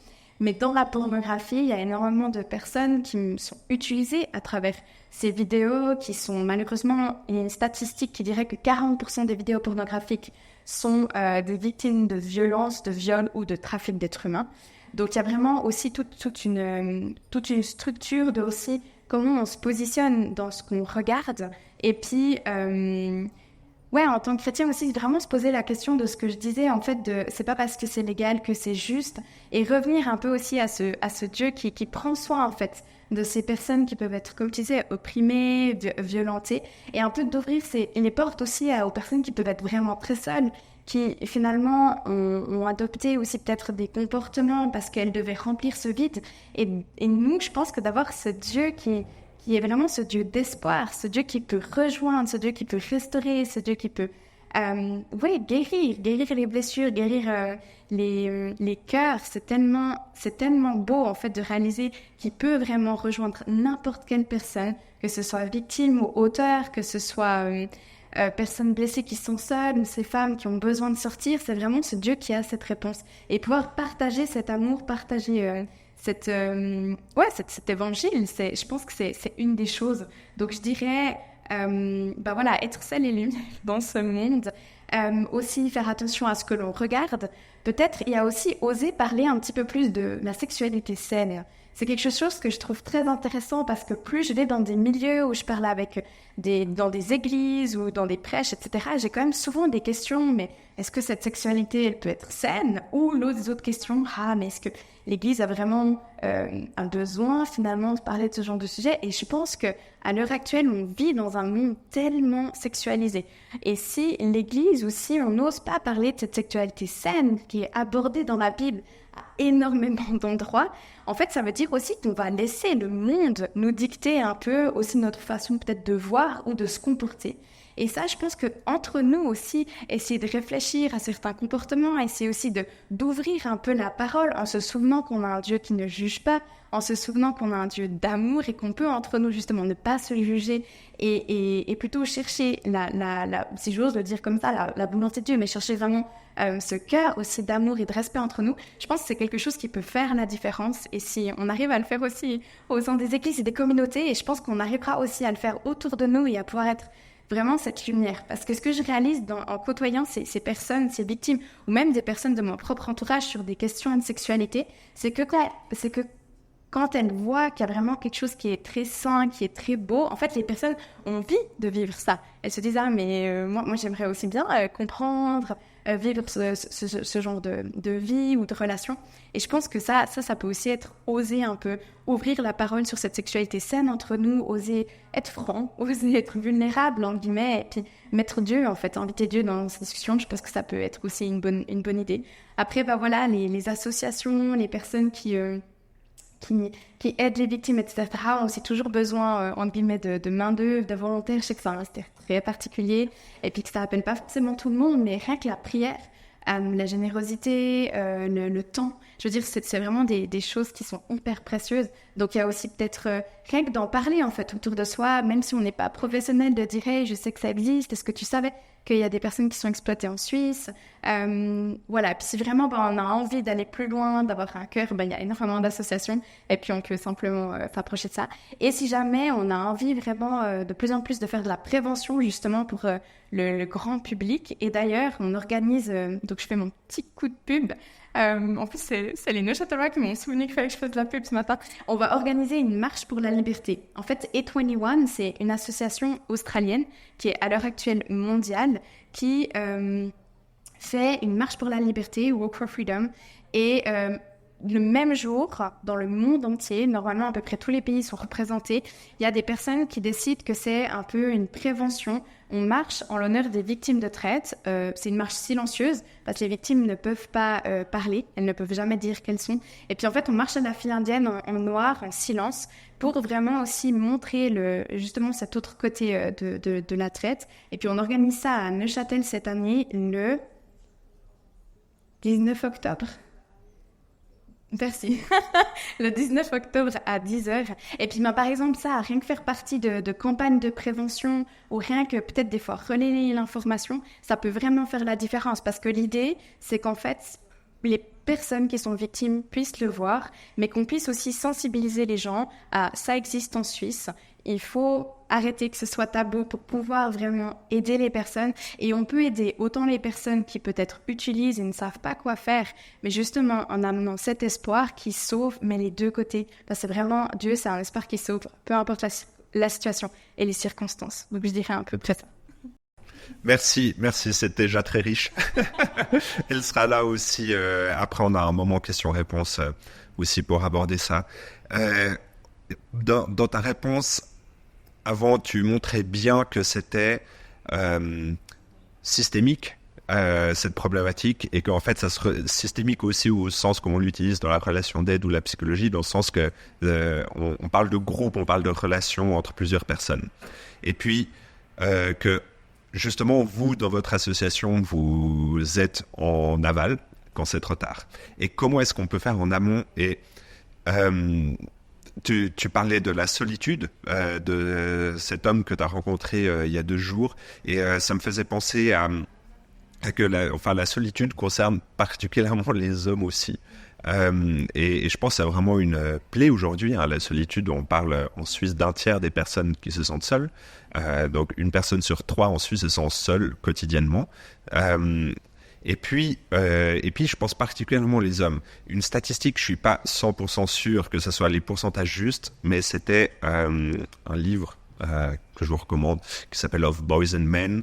Speaker 2: Mais dans la pornographie, il y a énormément de personnes qui sont utilisées à travers ces vidéos, qui sont malheureusement, il y a une statistique qui dirait que 40% des vidéos pornographiques sont des victimes de violences, de viols ou de trafic d'êtres humains. Donc il y a vraiment aussi toute une structure de aussi comment on se positionne dans ce qu'on regarde. Et puis, en tant que chrétien aussi, vraiment se poser la question de ce que je disais, en fait, c'est pas parce que c'est légal que c'est juste, et revenir un peu aussi à ce Dieu qui prend soin, en fait, de ces personnes qui peuvent être, comme tu disais, opprimées, violentées, et un peu d'ouvrir les portes aussi aux personnes qui peuvent être vraiment très seules, qui finalement ont adopté aussi peut-être des comportements parce qu'elles devaient remplir ce vide. Et nous, je pense que d'avoir ce Dieu qui est vraiment ce Dieu d'espoir, ce Dieu qui peut rejoindre, ce Dieu qui peut restaurer, ce Dieu qui peut guérir les blessures, guérir les cœurs. C'est tellement beau en fait de réaliser qu'il peut vraiment rejoindre n'importe quelle personne, que ce soit victime ou auteur, que ce soit personnes blessées qui sont seules, ou ces femmes qui ont besoin de sortir. C'est vraiment ce Dieu qui a cette réponse. Et pouvoir partager cet amour, partager cet évangile, je pense que c'est une des choses. Donc je dirais, être sel et lumière dans ce monde. Aussi faire attention à ce que l'on regarde. Peut-être il y a aussi oser parler un petit peu plus de la sexualité saine. C'est quelque chose que je trouve très intéressant parce que plus je vais dans des milieux où je parle dans des églises ou dans des prêches, etc., j'ai quand même souvent des questions, mais est-ce que cette sexualité, elle peut être saine? Ou les autres questions, mais est-ce que l'Église a vraiment un besoin finalement de parler de ce genre de sujet? Et je pense qu'à l'heure actuelle, on vit dans un monde tellement sexualisé. Et si l'Église aussi, on n'ose pas parler de cette sexualité saine qui est abordée dans la Bible à énormément d'endroits, en fait, ça veut dire aussi qu'on va laisser le monde nous dicter un peu aussi notre façon peut-être de voir ou de se comporter. Et ça, je pense qu'entre nous aussi, essayer de réfléchir à certains comportements, essayer aussi d'ouvrir un peu la parole en se souvenant qu'on a un Dieu qui ne juge pas, en se souvenant qu'on a un Dieu d'amour et qu'on peut entre nous justement ne pas se juger et plutôt chercher, si j'ose le dire comme ça, la volonté de Dieu, mais chercher vraiment ce cœur aussi d'amour et de respect entre nous. Je pense que c'est quelque chose qui peut faire la différence. Et si on arrive à le faire aussi au sein des églises et des communautés, et je pense qu'on arrivera aussi à le faire autour de nous et à pouvoir être vraiment cette lumière. Parce que ce que je réalise en côtoyant ces personnes, ces victimes, ou même des personnes de mon propre entourage sur des questions de sexualité, c'est que quand elles voient qu'il y a vraiment quelque chose qui est très sain, qui est très beau, en fait, les personnes ont envie de vivre ça. Elles se disent, moi j'aimerais aussi bien comprendre, vivre ce genre de vie ou de relation. Et je pense que ça peut aussi être oser un peu ouvrir la parole sur cette sexualité saine entre nous, oser être franc, oser être vulnérable, en guillemets, et puis mettre Dieu, en fait, inviter Dieu dans cette discussion. Je pense que ça peut être aussi une bonne idée. Après, les associations, les personnes qui aident les victimes, etc., ont aussi toujours besoin, entre guillemets, de main-d'œuvre, de volontaires. Je sais que c'est un mystère très particulier et puis que ça appelle pas forcément tout le monde, mais rien que la prière, la générosité, le temps, je veux dire, c'est vraiment des choses qui sont hyper précieuses. Donc il y a aussi peut-être rien que d'en parler, en fait, autour de soi, même si on n'est pas professionnel, de dire hey, je sais que ça existe, est-ce que tu savais qu'il y a des personnes qui sont exploitées en Suisse, puis si vraiment on a envie d'aller plus loin, d'avoir un cœur, il y a énormément d'associations et puis on peut simplement s'approcher de ça. Et si jamais on a envie vraiment de plus en plus de faire de la prévention justement pour le grand public, et d'ailleurs on organise, donc je fais mon petit coup de pub, en plus c'est les Neuchâtelois qui m'ont souvenu qu'il fallait que je fasse de la pub ce matin. On va organiser une marche pour la liberté. En fait, A21, c'est une association australienne qui est à l'heure actuelle mondiale, qui fait une marche pour la liberté, Walk for Freedom, et le même jour, dans le monde entier, normalement à peu près tous les pays sont représentés, il y a des personnes qui décident que c'est un peu une prévention. On marche en l'honneur des victimes de traite. C'est une marche silencieuse parce que les victimes ne peuvent pas parler, elles ne peuvent jamais dire qu'elles sont. Et puis en fait, on marche à la file indienne en noir, en silence, pour vraiment aussi montrer justement cet autre côté de la traite. Et puis on organise ça à Neuchâtel cette année, le 19 octobre. Merci. Le 19 octobre à 10h. Et puis, par exemple, ça, rien que faire partie de campagnes de prévention ou rien que peut-être des fois relayer l'information, ça peut vraiment faire la différence. Parce que l'idée, c'est qu'en fait, les personnes qui sont victimes puissent le voir, mais qu'on puisse aussi sensibiliser les gens à ça existe en Suisse. Il faut arrêter que ce soit tabou pour pouvoir vraiment aider les personnes. Et on peut aider autant les personnes qui peut-être utilisent et ne savent pas quoi faire, mais justement en amenant cet espoir qui sauve, mais les deux côtés. Parce que c'est vraiment, Dieu, c'est un espoir qui sauve, peu importe la situation et les circonstances. Donc je dirais un peu près ça.
Speaker 3: Merci, c'est déjà très riche. Elle sera là aussi. Après, on a un moment questions-réponses aussi pour aborder ça. Dans ta réponse, avant, tu montrais bien que c'était systémique, cette problématique, et qu'en fait, ça serait systémique aussi au sens comme on l'utilise dans la relation d'aide ou la psychologie, dans le sens que on parle de groupe, on parle de relation entre plusieurs personnes. Et puis, que justement, vous, dans votre association, vous êtes en aval quand c'est trop tard. Et comment est-ce qu'on peut faire en amont? Et tu parlais de la solitude de cet homme que tu as rencontré il y a 2 jours. Et ça me faisait penser à que la solitude concerne particulièrement les hommes aussi. Et je pense que c'est vraiment une plaie aujourd'hui, hein, la solitude. On parle en Suisse d'un tiers des personnes qui se sentent seules. Donc une personne sur 3 en Suisse se sent seule quotidiennement. Et puis, je pense particulièrement les hommes. Une statistique, je suis pas 100% sûr que ce soit les pourcentages justes, mais c'était un livre que je vous recommande, qui s'appelle Of Boys and Men.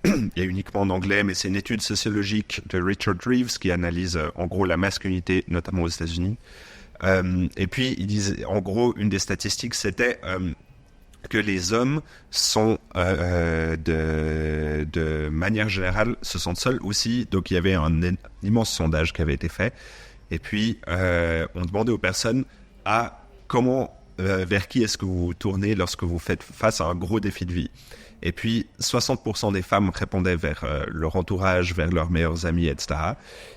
Speaker 3: Il y a uniquement en anglais, mais c'est une étude sociologique de Richard Reeves qui analyse en gros la masculinité, notamment aux États-Unis. Et puis, il disait, en gros, une des statistiques, c'était que les hommes sont, de manière générale, se sentent seuls aussi. Donc, il y avait un immense sondage qui avait été fait. Et puis, on demandait aux personnes vers qui est-ce que vous vous tournez lorsque vous faites face à un gros défi de vie. Et puis, 60% des femmes répondaient vers leur entourage, vers leurs meilleurs amis, etc.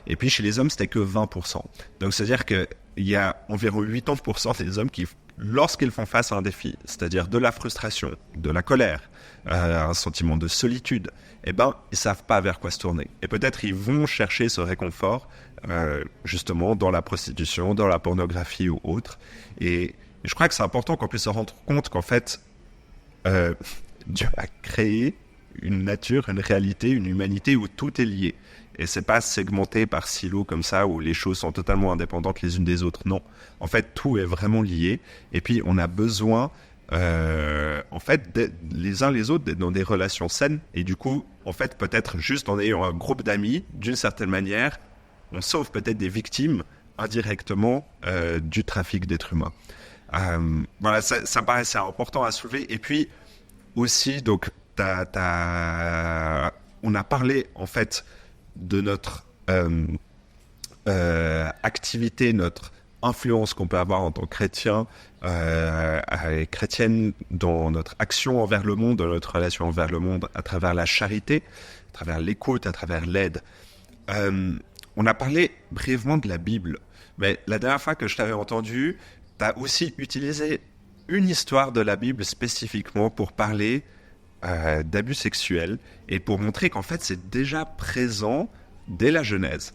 Speaker 3: Et puis, chez les hommes, c'était que 20%. Donc, c'est-à-dire qu'il y a environ 80% des hommes qui, lorsqu'ils font face à un défi, c'est-à-dire de la frustration, de la colère, un sentiment de solitude, ils savent pas vers quoi se tourner. Et peut-être ils vont chercher ce réconfort, justement, dans la prostitution, dans la pornographie ou autre. Et je crois que c'est important qu'on puisse se rendre compte qu'en fait, Dieu a créé une nature, une réalité, une humanité où tout est lié. Et c'est pas segmenté par silos comme ça, où les choses sont totalement indépendantes les unes des autres. Non. En fait, tout est vraiment lié. Et puis, on a besoin, en fait, les uns les autres, d'être dans des relations saines. Et du coup, en fait, peut-être juste en ayant un groupe d'amis, d'une certaine manière, on sauve peut-être des victimes indirectement du trafic d'êtres humains. Voilà, ça me paraissait important à soulever. Et puis, aussi, donc, on a parlé, en fait, de notre activité, notre influence qu'on peut avoir en tant que chrétien, chrétienne, dans notre action envers le monde, dans notre relation envers le monde, à travers la charité, à travers l'écoute, à travers l'aide. On a parlé brièvement de la Bible, mais la dernière fois que je t'avais entendu, tu as aussi utilisé une histoire de la Bible spécifiquement pour parler d'abus sexuels et pour montrer qu'en fait c'est déjà présent dès la Genèse.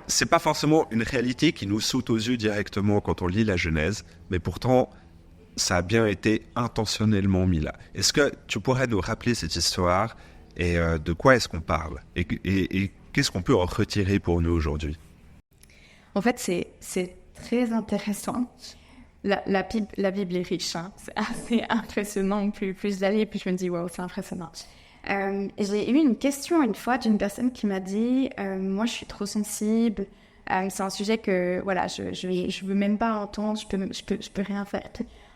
Speaker 3: C'est pas forcément une réalité qui nous saute aux yeux directement quand on lit la Genèse, mais pourtant ça a bien été intentionnellement mis là. Est-ce que tu pourrais nous rappeler cette histoire et de quoi est-ce qu'on parle et qu'est-ce qu'on peut en retirer pour nous aujourd'hui?
Speaker 2: En fait, c'est très intéressant. La Bible est riche, hein. C'est assez impressionnant. Plus j'allais, plus je me dis, wow, c'est impressionnant. J'ai eu une question une fois d'une personne qui m'a dit, moi je suis trop sensible, C'est un sujet que, voilà, je veux même pas entendre, je peux rien faire.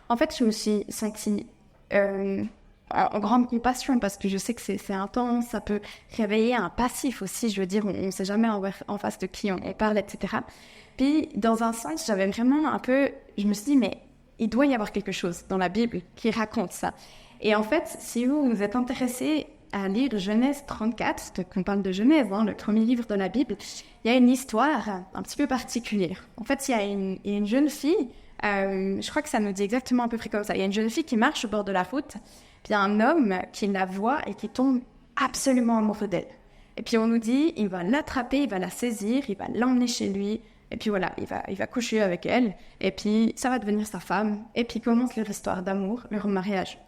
Speaker 2: En fait, je me suis sentie en grande compassion parce que je sais que c'est intense, ça peut réveiller un passif aussi, je veux dire, on ne sait jamais en face de qui on parle, etc. Puis, dans un sens, j'avais vraiment un peu, je me suis dit, mais il doit y avoir quelque chose dans la Bible qui raconte ça. Et en fait, si vous êtes intéressé à lire Genèse 34, qu'on parle de Genèse, le premier livre de la Bible, il y a une histoire un petit peu particulière. En fait, il y a une jeune fille, je crois que ça nous dit exactement à peu près comme ça. Il y a une jeune fille qui marche au bord de la route, puis il y a un homme qui la voit et qui tombe absolument amoureux d'elle. Et puis on nous dit, il va l'attraper, il va la saisir, il va l'emmener chez lui, et puis voilà, il va coucher avec elle, et puis ça va devenir sa femme, et puis commence leur histoire d'amour, leur mariage.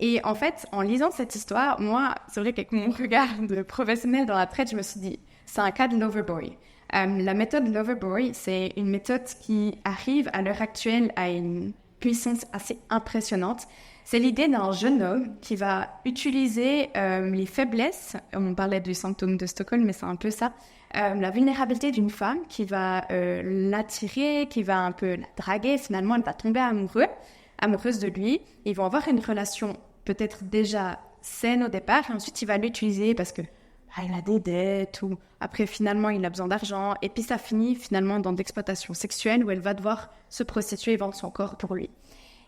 Speaker 2: Et en fait, en lisant cette histoire, moi, c'est vrai qu'avec mon regard de professionnel dans la traite, je me suis dit, c'est un cas de Loverboy. La méthode Loverboy, c'est une méthode qui arrive à l'heure actuelle à une puissance assez impressionnante. C'est l'idée d'un jeune homme qui va utiliser les faiblesses, on parlait du symptôme de Stockholm, mais c'est un peu ça, la vulnérabilité d'une femme qui va l'attirer, qui va un peu la draguer, finalement elle va tomber amoureuse de lui, ils vont avoir une relation peut-être déjà saine au départ, et ensuite il va l'utiliser parce que il a des dettes, ou après finalement il a besoin d'argent, et puis ça finit finalement dans de l'exploitation sexuelle où elle va devoir se prostituer et vendre son corps pour lui.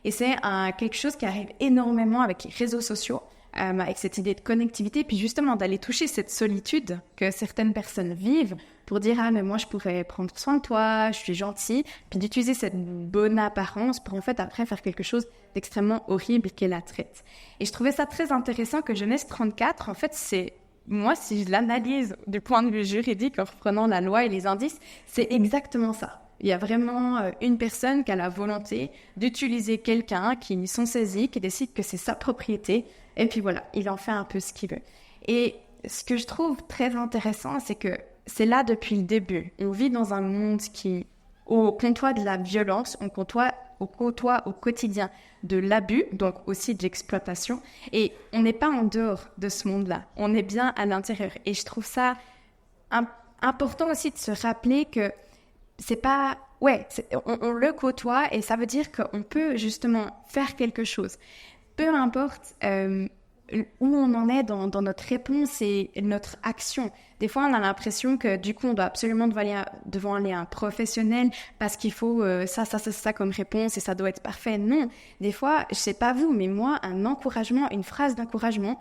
Speaker 2: Et c'est quelque chose qui arrive énormément avec les réseaux sociaux, avec cette idée de connectivité, puis justement d'aller toucher cette solitude que certaines personnes vivent pour dire « Ah, mais moi, je pourrais prendre soin de toi, je suis gentille », puis d'utiliser cette bonne apparence pour en fait après faire quelque chose d'extrêmement horrible qui est la traite. Et je trouvais ça très intéressant que Genèse 34, en fait, c'est... Moi, si je l'analyse du point de vue juridique en reprenant la loi et les indices, c'est exactement ça. Il y a vraiment une personne qui a la volonté d'utiliser quelqu'un qui s'en saisit, qui décide que c'est sa propriété, et puis voilà, il en fait un peu ce qu'il veut. Et ce que je trouve très intéressant, c'est que c'est là depuis le début. On vit dans un monde qui, au côtoie de la violence, on côtoie au quotidien de l'abus, donc aussi de l'exploitation, et on n'est pas en dehors de ce monde-là, on est bien à l'intérieur. Et je trouve ça important aussi de se rappeler que c'est pas... Ouais, on le côtoie et ça veut dire qu'on peut justement faire quelque chose. Peu importe où on en est dans notre réponse et notre action. Des fois, on a l'impression que du coup, on doit absolument devant aller à un professionnel parce qu'il faut ça comme réponse et ça doit être parfait. Non, des fois, je sais pas vous, mais moi, un encouragement, une phrase d'encouragement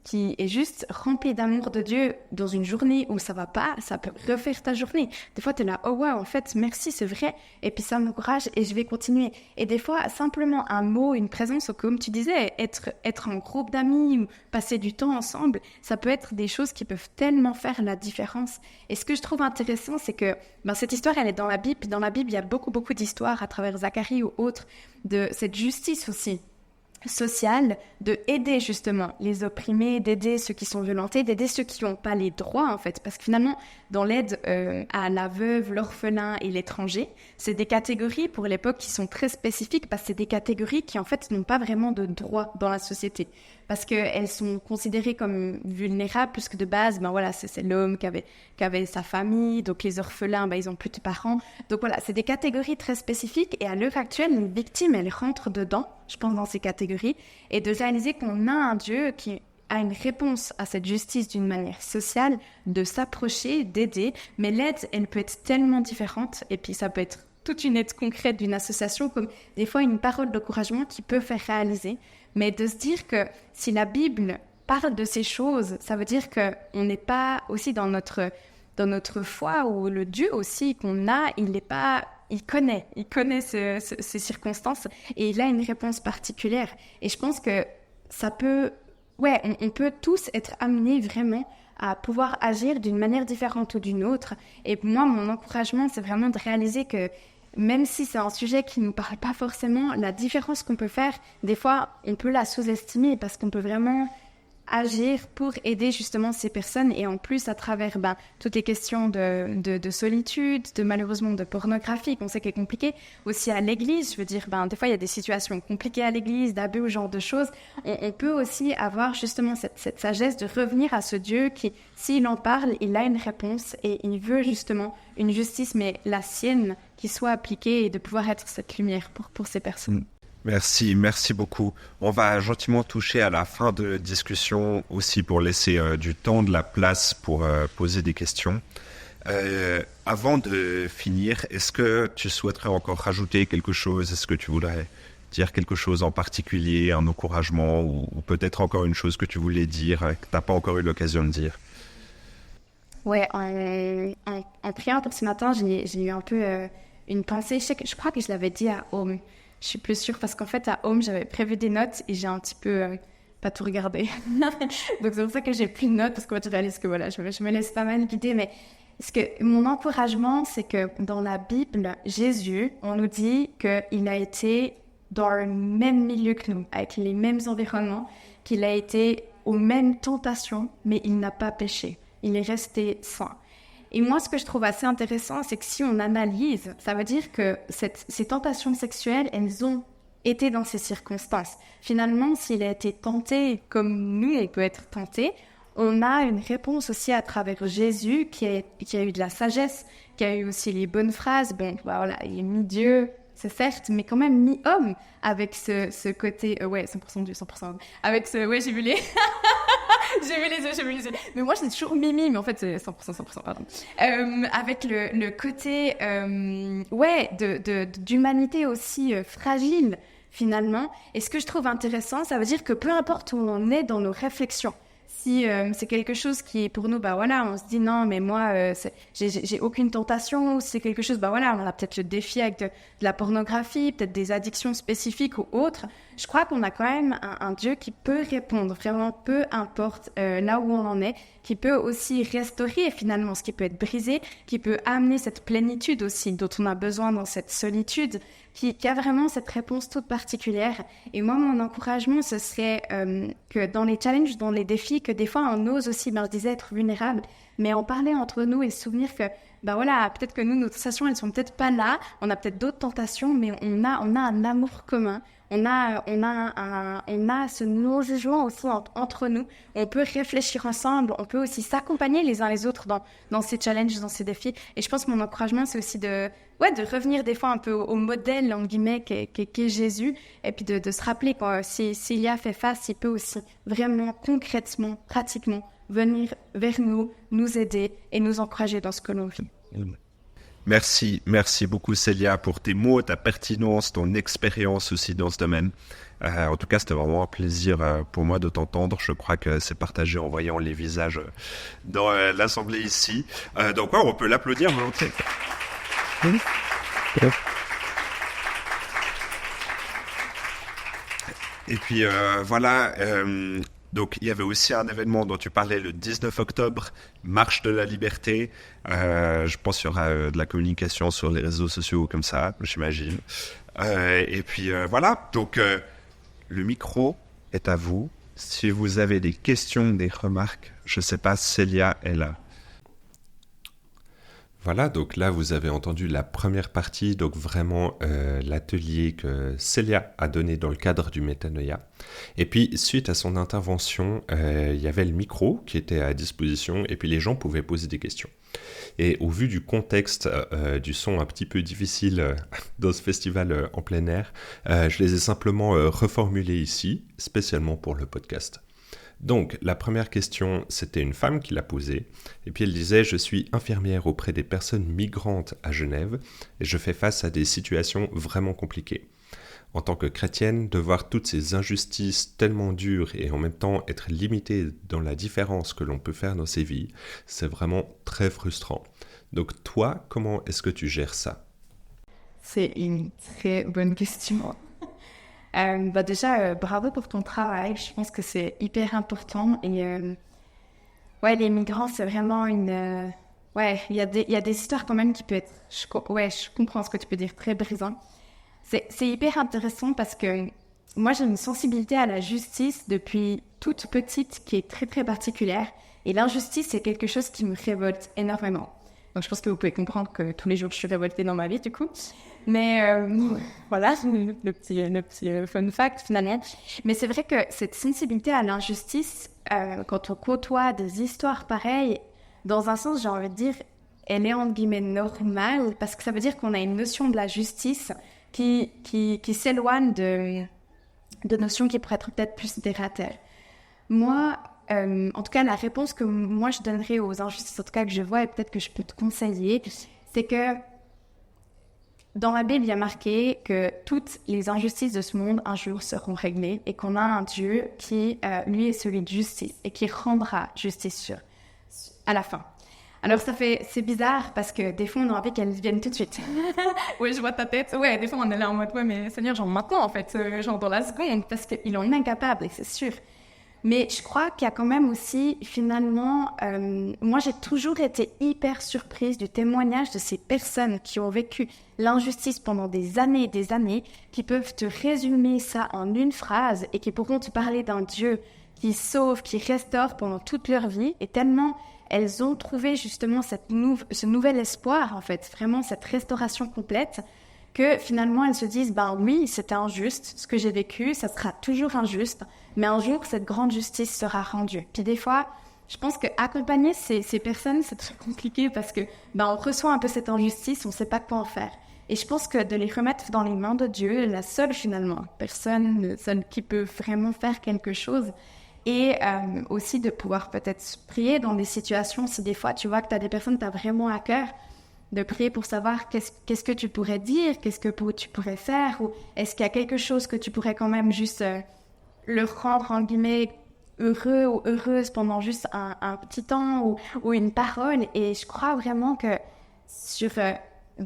Speaker 2: qui est juste rempli d'amour de Dieu dans une journée où ça va pas, ça peut refaire ta journée. Des fois, tu es là, oh wow, en fait, merci, c'est vrai. Et puis ça m'encourage et je vais continuer. Et des fois, simplement un mot, une présence, comme tu disais, être en groupe d'amis ou passer du temps ensemble, ça peut être des choses qui peuvent tellement faire la différence. Et ce que je trouve intéressant, c'est que cette histoire, elle est dans la Bible. Puis dans la Bible, il y a beaucoup d'histoires à travers Zacharie ou autres de cette justice aussi sociale, de aider justement les opprimés, d'aider ceux qui sont violentés, d'aider ceux qui n'ont pas les droits en fait, parce que finalement dans l'aide à la veuve, l'orphelin et l'étranger, c'est des catégories pour l'époque qui sont très spécifiques parce que c'est des catégories qui en fait n'ont pas vraiment de droits dans la société, parce qu'elles sont considérées comme vulnérables puisque de base, voilà, c'est l'homme qui avait sa famille, donc les orphelins, ils ont plus de parents, donc voilà, c'est des catégories très spécifiques et à l'heure actuelle, une victime, elle rentre dedans, je pense dans ces catégories, et de réaliser qu'on a un Dieu qui a une réponse à cette justice d'une manière sociale, de s'approcher, d'aider, mais l'aide, elle peut être tellement différente, et puis ça peut être toute une aide concrète d'une association, comme des fois une parole d'encouragement qui peut faire réaliser, mais de se dire que si la Bible parle de ces choses, ça veut dire qu'on n'est pas aussi dans notre foi, ou le Dieu aussi qu'on a, il connaît ces circonstances et il a une réponse particulière. Et je pense que ça peut... Ouais, on peut tous être amenés vraiment à pouvoir agir d'une manière différente ou d'une autre. Et moi, mon encouragement, c'est vraiment de réaliser que même si c'est un sujet qui ne nous parle pas forcément, la différence qu'on peut faire, des fois, on peut la sous-estimer parce qu'on peut vraiment agir pour aider justement ces personnes et en plus à travers toutes les questions de solitude, malheureusement de pornographie qu'on sait qu'est compliqué, aussi à l'église, je veux dire, des fois il y a des situations compliquées à l'église, d'abus ou ce genre de choses, on peut aussi avoir justement cette sagesse de revenir à ce Dieu qui, s'il en parle, il a une réponse et il veut justement une justice, mais la sienne, qui soit appliquée et de pouvoir être cette lumière pour ces personnes.
Speaker 3: Merci beaucoup. On va gentiment toucher à la fin de discussion aussi pour laisser du temps, de la place pour poser des questions. Avant de finir, est-ce que tu souhaiterais encore rajouter quelque chose? Est-ce que tu voudrais dire quelque chose en particulier, un encouragement ou peut-être encore une chose que tu voulais dire, que tu n'as pas encore eu l'occasion de dire?
Speaker 2: Ouais, en priant pour ce matin, j'ai eu un peu une pensée. Je crois que je l'avais dit à Home. Je suis plus sûre parce qu'en fait, à Home, j'avais prévu des notes et j'ai un petit peu pas tout regardé. Donc, c'est pour ça que j'ai plus de notes parce que je réalise que voilà, je me laisse pas mal guider. Mais mon encouragement, c'est que dans la Bible, Jésus, on nous dit qu'il a été dans le même milieu que nous, avec les mêmes environnements, qu'il a été aux mêmes tentations, mais il n'a pas péché. Il est resté saint. Et moi, ce que je trouve assez intéressant, c'est que si on analyse, ça veut dire que ces tentations sexuelles, elles ont été dans ces circonstances. Finalement, s'il a été tenté comme nous, il peut être tenté, on a une réponse aussi à travers Jésus qui a eu de la sagesse, qui a eu aussi les bonnes phrases. Bon, voilà, il est mi-Dieu, c'est certes, mais quand même mi-homme, avec ce côté... 100% Dieu, 100% homme. Avec ce... Ouais, j'ai vu les... J'ai vu les yeux. Mais moi, je dis toujours Mimi, mais en fait, c'est 100%, pardon. Avec le côté, d'humanité aussi fragile, finalement. Et ce que je trouve intéressant, ça veut dire que peu importe où on est dans nos réflexions, si c'est quelque chose qui est pour nous, on se dit non, mais moi, j'ai aucune tentation, ou si c'est quelque chose, on a peut-être le défi avec de la pornographie, peut-être des addictions spécifiques ou autres. Je crois qu'on a quand même un Dieu qui peut répondre, vraiment peu importe là où on en est, qui peut aussi restaurer finalement ce qui peut être brisé, qui peut amener cette plénitude aussi dont on a besoin dans cette solitude, qui a vraiment cette réponse toute particulière. Et moi, mon encouragement, ce serait que dans les challenges, dans les défis, que des fois on ose aussi, je disais, être vulnérable, mais en parler entre nous et se souvenir que peut-être que nous, nos tentations, elles sont peut-être pas là, on a peut-être d'autres tentations, mais on a un amour commun. On a ce non-jugement aussi entre nous. On peut réfléchir ensemble. On peut aussi s'accompagner les uns les autres dans ces challenges, dans ces défis. Et je pense que mon encouragement, c'est aussi de revenir des fois un peu au modèle, en guillemets, qu'est Jésus. Et puis de se rappeler que s'il y a fait face, il peut aussi vraiment, concrètement, pratiquement, venir vers nous, nous aider et nous encourager dans ce que l'on vit.
Speaker 3: Merci beaucoup Célia pour tes mots, ta pertinence, ton expérience aussi dans ce domaine. En tout cas, c'était vraiment un plaisir pour moi de t'entendre. Je crois que c'est partagé en voyant les visages dans l'assemblée ici. Donc on peut l'applaudir volontiers. Et puis voilà... Donc, il y avait aussi un événement dont tu parlais le 19 octobre, Marche de la Liberté. Je pense qu'il y aura de la communication sur les réseaux sociaux comme ça, j'imagine. Et puis voilà, donc le micro est à vous. Si vous avez des questions, des remarques, je ne sais pas, Célia est là.
Speaker 1: Voilà, donc là, vous avez entendu la première partie, donc vraiment l'atelier que Célia a donné dans le cadre du Métanoïa. Et puis, suite à son intervention, il y avait le micro qui était à disposition et puis les gens pouvaient poser des questions. Et au vu du contexte du son un petit peu difficile dans ce festival en plein air, je les ai simplement reformulés ici, spécialement pour le podcast. Donc, la première question, c'était une femme qui l'a posée, et puis elle disait « Je suis infirmière auprès des personnes migrantes à Genève, et je fais face à des situations vraiment compliquées. En tant que chrétienne, de voir toutes ces injustices tellement dures et en même temps être limitée dans la différence que l'on peut faire dans ses vies, c'est vraiment très frustrant. Donc toi, comment est-ce que tu gères ça ?»
Speaker 2: C'est une très bonne question. Déjà, bravo pour ton travail. Je pense que c'est hyper important. Et les migrants, c'est vraiment une... il y a des histoires quand même qui peuvent être... Je comprends ce que tu peux dire, très brisant. C'est hyper intéressant parce que moi, j'ai une sensibilité à la justice depuis toute petite qui est très, très particulière. Et l'injustice, c'est quelque chose qui me révolte énormément. Donc, je pense que vous pouvez comprendre que tous les jours, je suis révoltée dans ma vie, du coup. Mais voilà, le petit fun fact, finalement. Mais c'est vrai que cette sensibilité à l'injustice, quand on côtoie des histoires pareilles, dans un sens, j'ai envie de dire, elle est entre guillemets normale, parce que ça veut dire qu'on a une notion de la justice qui s'éloigne de notions qui pourraient être peut-être plus terre-à-terre. Moi, en tout cas, la réponse que moi je donnerais aux injustices, en tout cas que je vois et peut-être que je peux te conseiller, c'est que dans la Bible, il y a marqué que toutes les injustices de ce monde un jour seront réglées et qu'on a un Dieu qui, lui, est celui de justice et qui rendra justice à la fin. Alors c'est bizarre parce que des fois on a envie qu'elles viennent tout de suite. Oui, je vois ta tête. Ouais, des fois on est là en mode ouais, mais Seigneur, genre maintenant en fait, genre dans la seconde, parce qu'il en est incapable, et c'est sûr. Mais je crois qu'il y a quand même aussi, finalement, moi j'ai toujours été hyper surprise du témoignage de ces personnes qui ont vécu l'injustice pendant des années, qui peuvent te résumer ça en une phrase et qui pourront te parler d'un Dieu qui sauve, qui restaure pendant toute leur vie, et tellement elles ont trouvé justement ce nouvel espoir, en fait, vraiment cette restauration complète, que finalement elles se disent, ben oui, c'était injuste, ce que j'ai vécu, ça sera toujours injuste, mais un jour, cette grande justice sera rendue. Puis des fois, je pense qu'accompagner ces personnes, c'est très compliqué parce que ben, on reçoit un peu cette injustice, on ne sait pas quoi en faire. Et je pense que de les remettre dans les mains de Dieu, la seule finalement personne qui peut vraiment faire quelque chose, et aussi de pouvoir peut-être prier dans des situations, si des fois tu vois que tu as des personnes que tu as vraiment à cœur, de prier pour savoir qu'est-ce que tu pourrais dire, qu'est-ce que tu pourrais faire, ou est-ce qu'il y a quelque chose que tu pourrais quand même juste leur rendre, en guillemets, heureux ou heureuse pendant juste un petit temps ou une parole. Et je crois vraiment que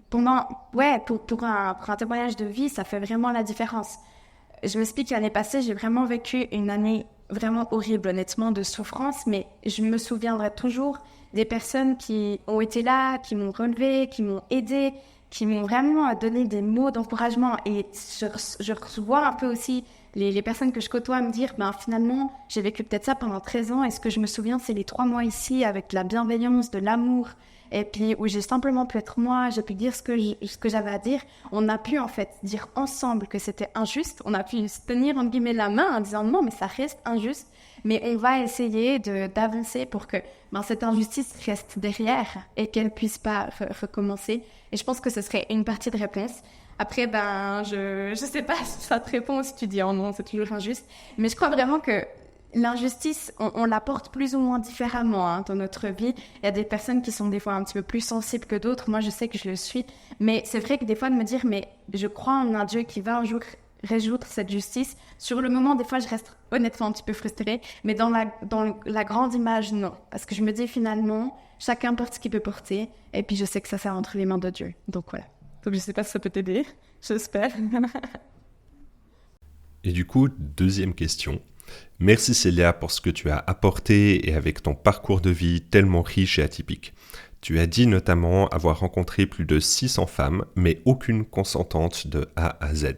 Speaker 2: pour un témoignage de vie, ça fait vraiment la différence. Je m'explique, l'année passée, j'ai vraiment vécu une année vraiment horrible, honnêtement, de souffrance, mais je me souviendrai toujours des personnes qui ont été là, qui m'ont relevé, qui m'ont aidé, qui m'ont vraiment donné des mots d'encouragement. Et je reçois un peu aussi les personnes que je côtoie me dire, ben finalement, j'ai vécu peut-être ça pendant 13 ans, et ce que je me souviens, c'est les 3 mois ici, avec de la bienveillance, de l'amour, et puis où j'ai simplement pu être moi, j'ai pu dire ce que j'avais à dire. On a pu en fait dire ensemble que c'était injuste, on a pu se tenir entre guillemets la main en disant non, mais ça reste injuste, mais on va essayer d'avancer pour que cette injustice reste derrière et qu'elle puisse pas recommencer. Et je pense que ce serait une partie de réponse. Après, je sais pas si ça te répond, si tu dis oh non, c'est toujours injuste, mais je crois vraiment que l'injustice, on la porte plus ou moins différemment dans notre vie. Il y a des personnes qui sont des fois un petit peu plus sensibles que d'autres. Moi, je sais que je le suis. Mais c'est vrai que des fois, de me dire, mais je crois en un Dieu qui va un jour résoudre cette justice. Sur le moment, des fois, je reste honnêtement un petit peu frustrée. Mais dans la grande image, non. Parce que je me dis finalement, chacun porte ce qu'il peut porter. Et puis, je sais que ça sert entre les mains de Dieu. Donc voilà. Donc, je sais pas si ça peut t'aider. J'espère.
Speaker 1: Et du coup, deuxième question. Merci Célia pour ce que tu as apporté et avec ton parcours de vie tellement riche et atypique. Tu as dit notamment avoir rencontré plus de 600 femmes, mais aucune consentante de A à Z.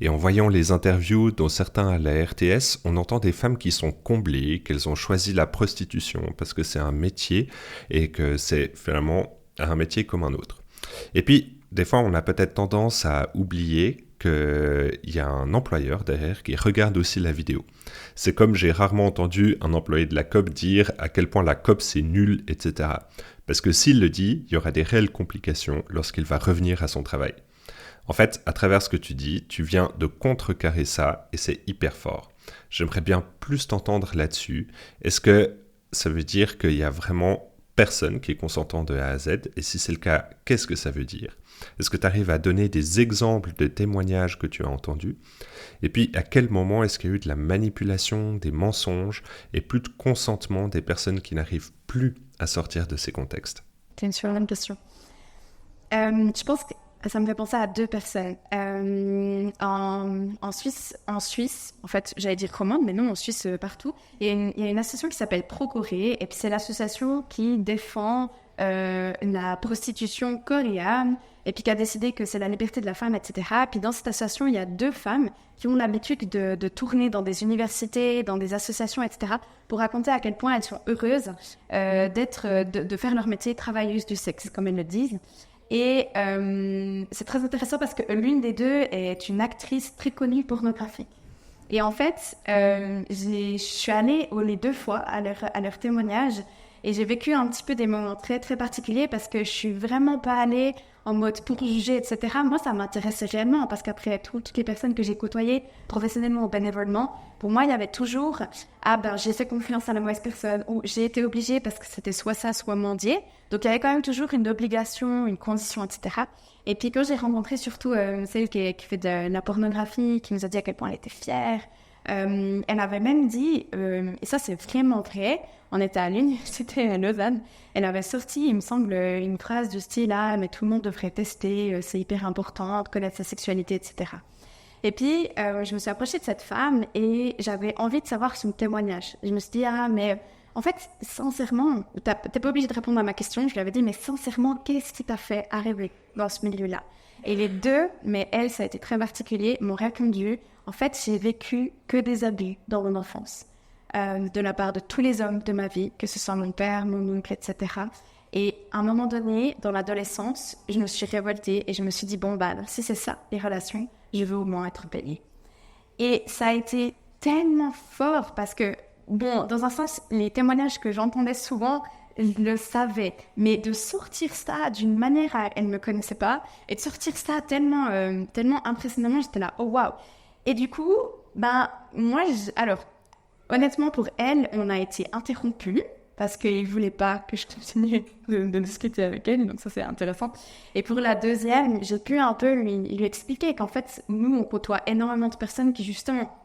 Speaker 1: Et en voyant les interviews dont certains à la RTS, on entend des femmes qui sont comblées, qu'elles ont choisi la prostitution parce que c'est un métier et que c'est finalement un métier comme un autre. Et puis, des fois, on a peut-être tendance à oublier qu'il y a un employeur derrière qui regarde aussi la vidéo. C'est comme j'ai rarement entendu un employé de la COP dire à quel point la COP c'est nul, etc. Parce que s'il le dit, il y aura des réelles complications lorsqu'il va revenir à son travail. En fait, à travers ce que tu dis, tu viens de contrecarrer ça et c'est hyper fort. J'aimerais bien plus t'entendre là-dessus. Est-ce que ça veut dire qu'il y a vraiment personne qui est consentant de A à Z? Et si c'est le cas, qu'est-ce que ça veut dire? Est-ce que tu arrives à donner des exemples de témoignages que tu as entendus? Et puis, à quel moment est-ce qu'il y a eu de la manipulation, des mensonges et plus de consentement des personnes qui n'arrivent plus à sortir de ces contextes?
Speaker 2: C'est une super bonne question. Je pense que ça me fait penser à 2 personnes. En Suisse, en fait, j'allais dire romande, mais non, en Suisse, partout. Il y a une association qui s'appelle Procoré, et puis c'est l'association qui défend la prostitution corps et âme, et puis qui a décidé que c'est la liberté de la femme, etc. Puis dans cette association, il y a 2 femmes qui ont l'habitude de tourner dans des universités, dans des associations, etc., pour raconter à quel point elles sont heureuses de faire leur métier travailleuse du sexe, comme elles le disent. Et c'est très intéressant parce que l'une des 2 est une actrice très connue pornographique. Et en fait, je suis allée les 2 fois à leur témoignage et j'ai vécu un petit peu des moments très, très particuliers parce que je suis vraiment pas allée en mode pour juger, etc. Moi, ça m'intéressait réellement parce qu'après toutes les personnes que j'ai côtoyées professionnellement ou bénévolement, pour moi, il y avait toujours « Ah ben, j'ai fait confiance à la mauvaise personne » ou « J'ai été obligée parce que c'était soit ça, soit mendier ». Donc, il y avait quand même toujours une obligation, une condition, etc. Et puis, quand j'ai rencontré surtout celle qui fait de la pornographie, qui nous a dit à quel point elle était fière, elle avait même dit, et ça c'est vraiment vrai, on était à l'université à Lausanne, elle avait sorti, il me semble, une phrase du style « Ah, mais tout le monde devrait tester, c'est hyper important de connaître sa sexualité, etc. » Et puis, je me suis approchée de cette femme et j'avais envie de savoir son témoignage. Je me suis dit « Ah, mais en fait, sincèrement, t'es pas obligée de répondre à ma question. » Je lui avais dit « Mais sincèrement, qu'est-ce qui t'a fait arriver dans ce milieu-là ?» Et les 2, mais elle, ça a été très particulier, m'ont répondu « En fait, j'ai vécu que des abus dans mon enfance. De la part de tous les hommes de ma vie, que ce soit mon père, mon oncle, etc. Et à un moment donné, dans l'adolescence, je me suis révoltée et je me suis dit, bon, bah, si c'est ça, les relations, je veux au moins être payée. Et ça a été tellement fort parce que, bon, dans un sens, les témoignages que j'entendais souvent, je le savais. Mais de sortir ça d'une manière à elle ne me connaissait pas et de sortir ça tellement impressionnamment, j'étais là, oh waouh. Et du coup, ben, moi, alors, honnêtement, pour elle, on a été interrompus parce qu'il ne voulait pas que je continue de discuter avec elle, donc ça c'est intéressant. Et pour la deuxième, j'ai pu un peu lui expliquer qu'en fait, nous, on côtoie énormément de personnes qui justement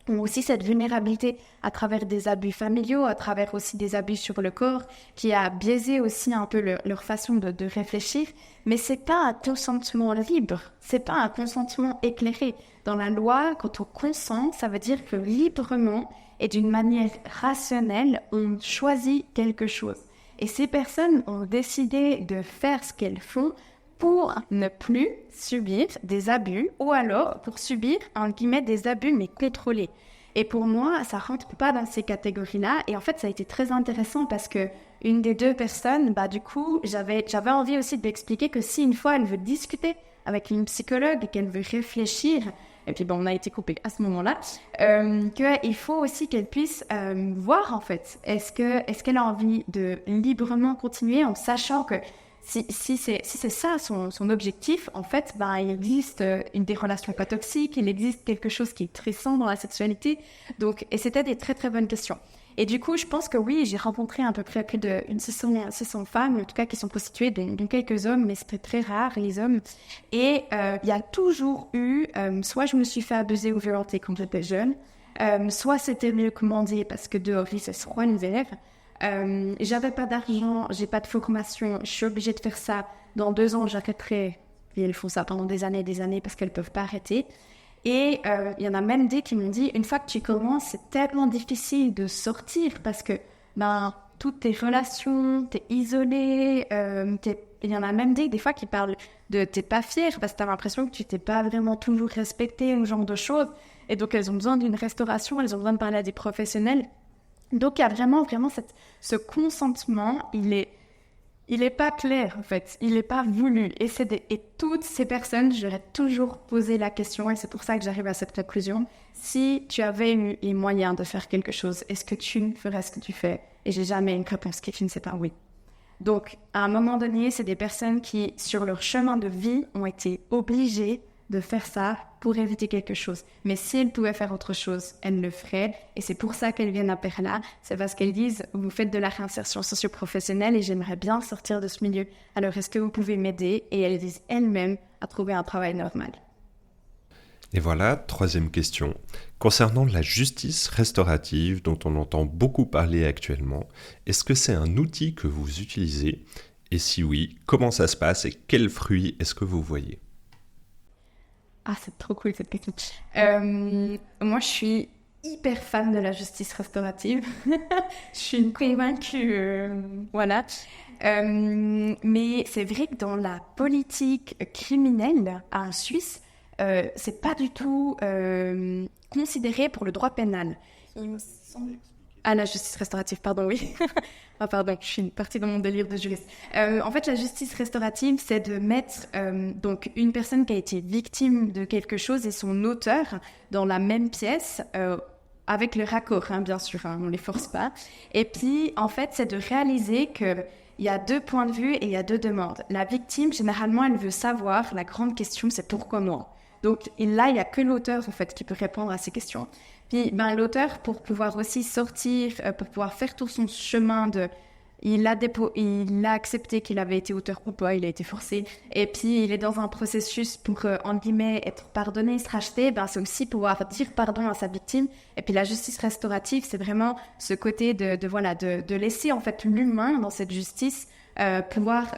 Speaker 2: ont aussi cette vulnérabilité à travers des abus familiaux, à travers aussi des abus sur le corps, qui a biaisé aussi un peu leur façon de réfléchir. Mais c'est pas un consentement libre, c'est pas un consentement éclairé. Dans la loi, quand on consent, ça veut dire que librement et d'une manière rationnelle, on choisit quelque chose. Et ces personnes ont décidé de faire ce qu'elles font pour ne plus subir des abus ou alors pour subir, en guillemets, des abus mais contrôlés. Et pour moi, ça rentre pas dans ces catégories-là. Et en fait, ça a été très intéressant parce que une des 2 personnes, bah du coup, j'avais envie aussi de lui expliquer que si une fois elle veut discuter avec une psychologue et qu'elle veut réfléchir, et puis bon, on a été coupé à ce moment-là, qu'il faut aussi qu'elle puisse voir en fait, est-ce qu'elle a envie de librement continuer en sachant que si c'est ça son objectif, en fait, ben, il existe des relations pas toxiques, il existe quelque chose qui est très sain dans la sexualité. Donc, et c'était des très très bonnes questions. Et du coup, je pense que oui, j'ai rencontré à peu près plus d'une 600 femmes, en tout cas qui sont prostituées, dont quelques hommes, mais c'était très rare, les hommes. Et il y a toujours eu, soit je me suis fait abuser ou violenter quand j'étais jeune, soit c'était mieux que mendier parce que dehors il fait froid l'hiver. J'avais pas d'argent, j'ai pas de formation, je suis obligée de faire ça. Dans 2 ans, j'arrêterai. Et elles font ça pendant des années parce qu'elles peuvent pas arrêter. Et il y en a même des qui m'ont dit, une fois que tu commences, c'est tellement difficile de sortir parce que ben, toutes tes relations, t'es isolé. Il y en a même des fois qui parlent de t'es pas fière parce que t'as l'impression que tu t'es pas vraiment toujours respecté ou ce genre de choses. Et donc, elles ont besoin d'une restauration, elles ont besoin de parler à des professionnels. Donc, il y a vraiment ce consentement, il est pas clair, en fait. Il est pas voulu. Et toutes ces personnes, je leur ai toujours posé la question, et c'est pour ça que j'arrive à cette conclusion. Si tu avais eu les moyens de faire quelque chose, est-ce que tu ferais ce que tu fais? Et j'ai jamais une réponse qui finissait par oui. Donc, à un moment donné, c'est des personnes qui, sur leur chemin de vie, ont été obligées de faire ça pour éviter quelque chose. Mais si elles pouvaient faire autre chose, elles le feraient. Et c'est pour ça qu'elles viennent à Perla. C'est parce qu'elles disent, vous faites de la réinsertion socio-professionnelle et j'aimerais bien sortir de ce milieu. Alors, est-ce que vous pouvez m'aider? Et elles disent elles-mêmes à trouver un travail normal.
Speaker 1: Et voilà, 3e question. Concernant la justice restaurative dont on entend beaucoup parler actuellement, est-ce que c'est un outil que vous utilisez? Et si oui, comment ça se passe et quels fruits est-ce que vous voyez?
Speaker 2: Ah, c'est trop cool cette question. Moi, je suis hyper fan de la justice restaurative. Je suis convaincue, voilà. Mais c'est vrai que dans la politique criminelle en Suisse, c'est pas du tout considéré pour le droit pénal. Il me semble... Ah, la justice restaurative, pardon, oui. Ah, pardon, je suis partie dans mon délire de juriste. En fait, la justice restaurative, c'est de mettre donc une personne qui a été victime de quelque chose et son auteur dans la même pièce, avec le raccord, hein, bien sûr, hein, on ne les force pas. Et puis, en fait, c'est de réaliser qu'il y a deux points de vue et il y a deux demandes. La victime, généralement, elle veut savoir, la grande question, c'est pourquoi moi. Donc là, il n'y a que l'auteur, en fait, qui peut répondre à ces questions. Puis, l'auteur, pour pouvoir aussi sortir, pour pouvoir faire tout son chemin il a accepté qu'il avait été auteur ou pas, il a été forcé. Et puis, il est dans un processus pour, entre guillemets, être pardonné, se racheter. C'est aussi pouvoir dire pardon à sa victime. Et puis, la justice restaurative, c'est vraiment ce côté de laisser, en fait, l'humain dans cette justice, pouvoir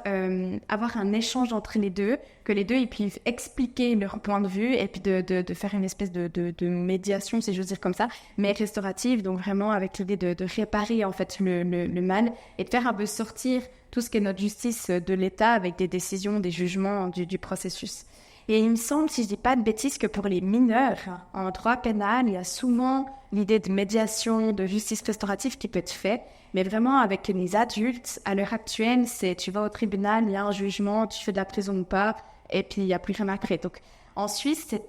Speaker 2: avoir un échange entre les deux, que les deux ils puissent expliquer leur point de vue et puis de faire une espèce de médiation, si j'ose dire comme ça, mais restaurative, donc vraiment avec l'idée de réparer en fait le mal et de faire un peu sortir tout ce qu'est notre justice de l'État avec des décisions, des jugements du processus. Et il me semble, si je dis pas de bêtises, que pour les mineurs, en droit pénal, il y a souvent l'idée de médiation, de justice restaurative qui peut être faite. Mais vraiment, avec les adultes, à l'heure actuelle, c'est tu vas au tribunal, il y a un jugement, tu fais de la prison ou pas, et puis il n'y a plus rien après. Donc, en Suisse, c'est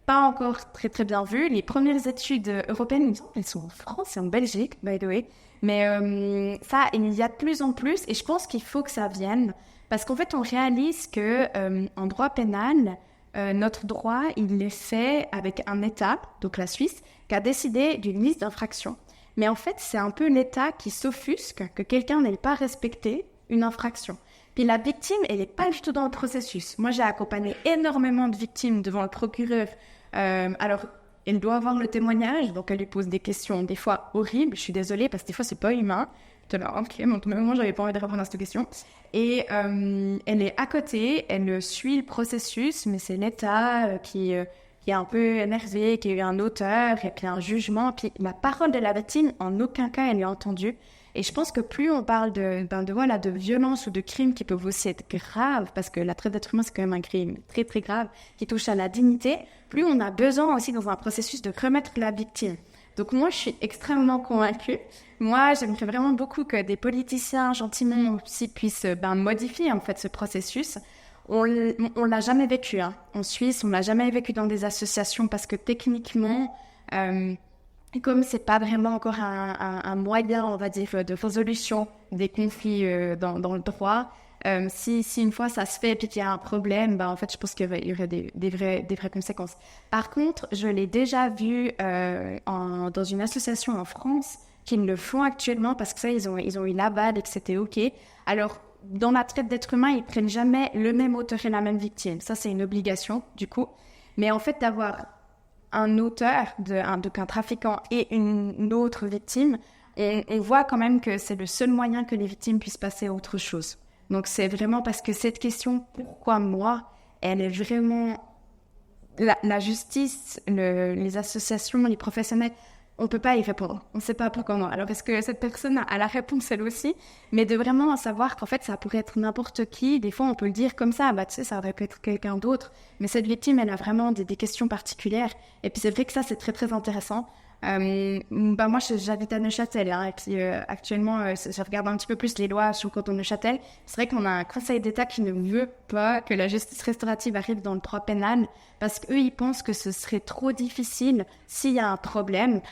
Speaker 2: pas encore très très bien vu. Les premières études européennes, il me semble, elles sont en France et en Belgique, by the way. Mais ça, il y a de plus en plus, et je pense qu'il faut que ça vienne. Parce qu'en fait, on réalise que en droit pénal, notre droit, il est fait avec un État, donc la Suisse, qui a décidé d'une liste d'infractions. Mais en fait, c'est un peu l'État qui s'offusque que quelqu'un n'ait pas respecté une infraction. Puis la victime, elle n'est pas du tout dans le processus. Moi, j'ai accompagné énormément de victimes devant le procureur. Alors, elle doit avoir le témoignage, donc elle lui pose des questions, des fois horribles. Je suis désolée, parce que des fois, c'est pas humain. Ok, moi, j'avais pas envie de répondre à cette question. Et elle est à côté, elle suit le processus, mais c'est l'État qui est un peu énervé, qui a eu un auteur, et puis un jugement. Puis la parole de la victime, en aucun cas, elle est entendue. Et je pense que plus on parle de violence ou de crimes qui peuvent aussi être graves, parce que la traite d'être humain, c'est quand même un crime très, très grave, qui touche à la dignité, plus on a besoin aussi dans un processus de remettre la victime. Donc moi, je suis extrêmement convaincue. Moi, j'aimerais vraiment beaucoup que des politiciens, gentiment aussi, puissent modifier en fait ce processus. On l'a jamais vécu en Suisse, on l'a jamais vécu dans des associations parce que techniquement, comme c'est pas vraiment encore un moyen, on va dire, de résolution des conflits dans le droit, si une fois ça se fait et puis qu'il y a un problème, en fait, je pense qu'il y aurait des vraies conséquences. Par contre, je l'ai déjà vu dans une association en France qui le font actuellement parce que ça, ils ont eu l'aval et que c'était OK. Alors, dans la traite d'êtres humains, ils prennent jamais le même auteur et la même victime. Ça, c'est une obligation, du coup. Mais en fait, d'avoir un auteur, un trafiquant et une autre victime, on voit quand même que c'est le seul moyen que les victimes puissent passer à autre chose. Donc, c'est vraiment parce que cette question, pourquoi moi, elle est vraiment... La justice, les associations, les professionnels, on ne peut pas y répondre. On ne sait pas pourquoi moi. Alors, est-ce que cette personne a la réponse elle aussi? Mais de vraiment savoir qu'en fait, ça pourrait être n'importe qui. Des fois, on peut le dire comme ça. Tu sais, ça aurait pu être quelqu'un d'autre. Mais cette victime, elle a vraiment des questions particulières. Et puis, c'est vrai que ça, c'est très, très intéressant. Moi, j'habite à Neuchâtel. Et puis, actuellement, je regarde un petit peu plus les lois sur le canton de Neuchâtel. C'est vrai qu'on a un conseil d'État qui ne veut pas que la justice restaurative arrive dans le droit pénal parce qu'eux, ils pensent que ce serait trop difficile s'il y a un problème.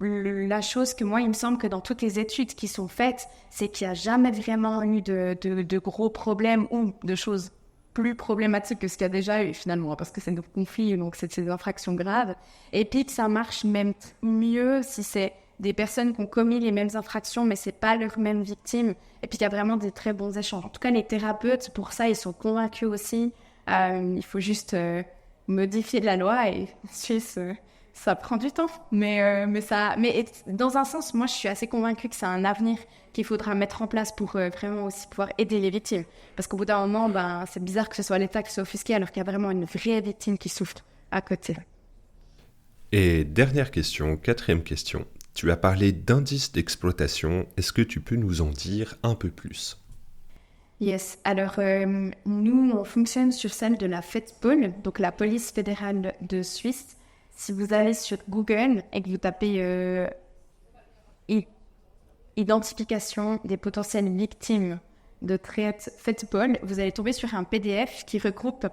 Speaker 2: La chose que moi, il me semble que dans toutes les études qui sont faites, c'est qu'il n'y a jamais vraiment eu de gros problèmes ou de choses plus problématique que ce qu'il y a déjà eu finalement, parce que c'est des conflits, donc c'est des infractions graves. Et puis que ça marche même mieux si c'est des personnes qui ont commis les mêmes infractions, mais c'est pas leur même victime. Et puis il y a vraiment des très bons échanges. En tout cas, les thérapeutes, pour ça, ils sont convaincus aussi. Il faut juste modifier la loi et en Suisse, ça prend du temps. Mais dans un sens, moi, je suis assez convaincue que c'est un avenir qu'il faudra mettre en place pour vraiment aussi pouvoir aider les victimes. Parce qu'au bout d'un moment, c'est bizarre que ce soit l'État qui soit offusqué alors qu'il y a vraiment une vraie victime qui souffre à côté.
Speaker 1: Et dernière question, quatrième question. Tu as parlé d'indices d'exploitation. Est-ce que tu peux nous en dire un peu plus ?
Speaker 2: Yes. Alors, nous, on fonctionne sur celle de la FEDPOL, donc la police fédérale de Suisse. Si vous allez sur Google et que vous tapez i- identification des potentielles victimes de traite FEDPOL, vous allez tomber sur un PDF qui regroupe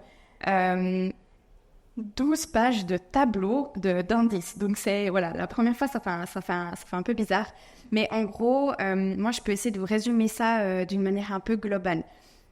Speaker 2: 12 pages de tableaux d'indices. Donc, c'est, voilà, la première fois, ça fait un peu bizarre. Mais en gros, moi, je peux essayer de vous résumer ça d'une manière un peu globale.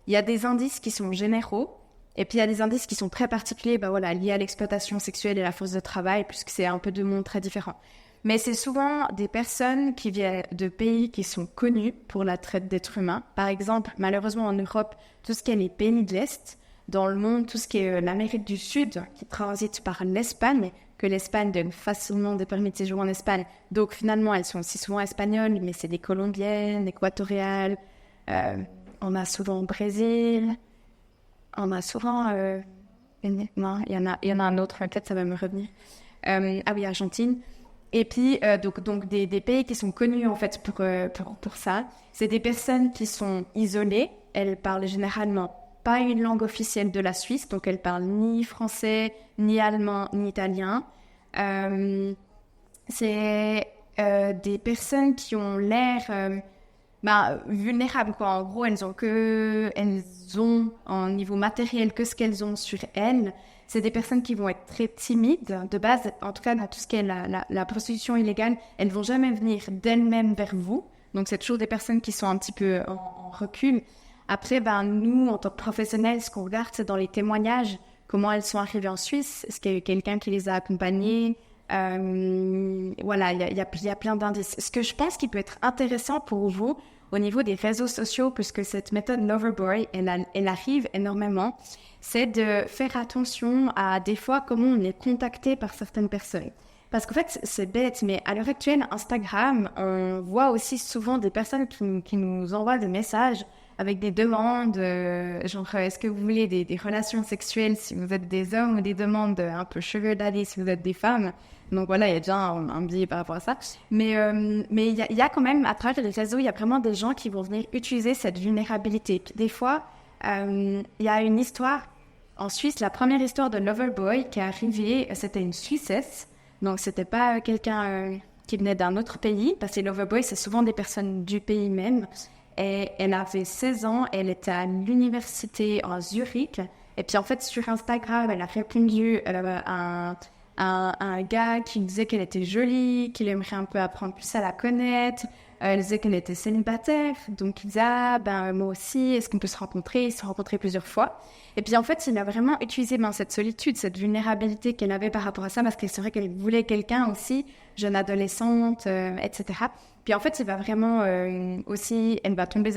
Speaker 2: Il y a des indices qui sont généraux, et puis il y a des indices qui sont très particuliers, voilà, liés à l'exploitation sexuelle et la force de travail, puisque c'est un peu deux mondes très différents. Mais c'est souvent des personnes qui viennent de pays qui sont connus pour la traite d'êtres humains. Par exemple, malheureusement en Europe, tout ce qui est les pays de l'Est, dans le monde, tout ce qui est l'Amérique du Sud, qui transite par l'Espagne, que l'Espagne donne facilement des permis de séjour en Espagne. Donc finalement, elles sont aussi souvent espagnoles, mais c'est des colombiennes, équatoriales. On a souvent au Brésil. On a souvent... non, il y en a un autre, peut-être ça va me revenir. Ah oui, Argentine. Et puis, donc des pays qui sont connus en fait pour ça. C'est des personnes qui sont isolées. Elles parlent généralement pas une langue officielle de la Suisse, donc elles parlent ni français, ni allemand, ni italien. C'est des personnes qui ont l'air vulnérables, quoi. En gros, elles ont en niveau matériel que ce qu'elles ont sur elles. C'est des personnes qui vont être très timides de base. En tout cas, dans tout ce qui est la prostitution illégale, elles vont jamais venir d'elles-mêmes vers vous. Donc, c'est toujours des personnes qui sont un petit peu en recul. Après, nous, en tant que professionnels, ce qu'on regarde, c'est dans les témoignages, comment elles sont arrivées en Suisse. Est-ce qu'il y a eu quelqu'un qui les a accompagnées? Voilà, il y a plein d'indices. Ce que je pense qui peut être intéressant pour vous, au niveau des réseaux sociaux, puisque cette méthode Loverboy, elle arrive énormément, c'est de faire attention à des fois comment on est contacté par certaines personnes. Parce qu'en fait, c'est bête, mais à l'heure actuelle, Instagram, on voit aussi souvent des personnes qui nous envoient des messages avec des demandes, genre est-ce que vous voulez des relations sexuelles si vous êtes des hommes, ou des demandes un peu sugar daddy si vous êtes des femmes. Donc voilà, il y a déjà un biais par rapport à ça. Mais il y a quand même, à travers les réseaux, il y a vraiment des gens qui vont venir utiliser cette vulnérabilité. Puis des fois, il y a une histoire en Suisse, la première histoire de Loverboy qui est arrivée, c'était une Suissesse. Donc c'était pas quelqu'un qui venait d'un autre pays, parce que Loverboy, c'est souvent des personnes du pays même. Et elle avait 16 ans, elle était à l'université en Zurich. Et puis en fait, sur Instagram, elle a répondu à un gars qui disait qu'elle était jolie, qu'il aimerait un peu apprendre plus à la connaître. Elle disait qu'elle était célibataire. Donc il disait, moi aussi, est-ce qu'on peut se rencontrer? Ils se sont rencontrés plusieurs fois. Et puis en fait, il a vraiment utilisé cette solitude, cette vulnérabilité qu'elle avait par rapport à ça, parce que c'est vrai qu'elle voulait quelqu'un aussi, jeune adolescente, etc. Puis en fait, il va vraiment aussi, elle va tomber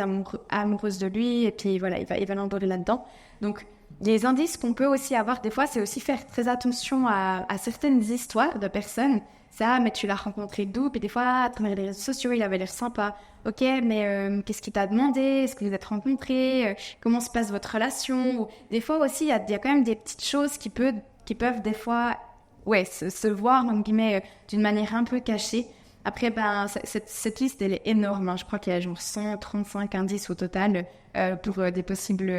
Speaker 2: amoureuse de lui, et puis voilà, il va l'envoler là-dedans. Donc, les indices qu'on peut aussi avoir des fois, c'est aussi faire très attention à certaines histoires de personnes. Ça, mais tu l'as rencontré d'où? Puis des fois, à travers les réseaux sociaux, il avait l'air sympa. Ok, mais qu'est-ce qu'il t'a demandé? Est-ce que vous êtes rencontrés? Comment se passe votre relation? Ou, des fois aussi, il y a quand même des petites choses qui peuvent des fois se voir, entre guillemets, d'une manière un peu cachée. Après, cette liste, elle est énorme. Hein. Je crois qu'il y a genre 135 indices au total pour des possibles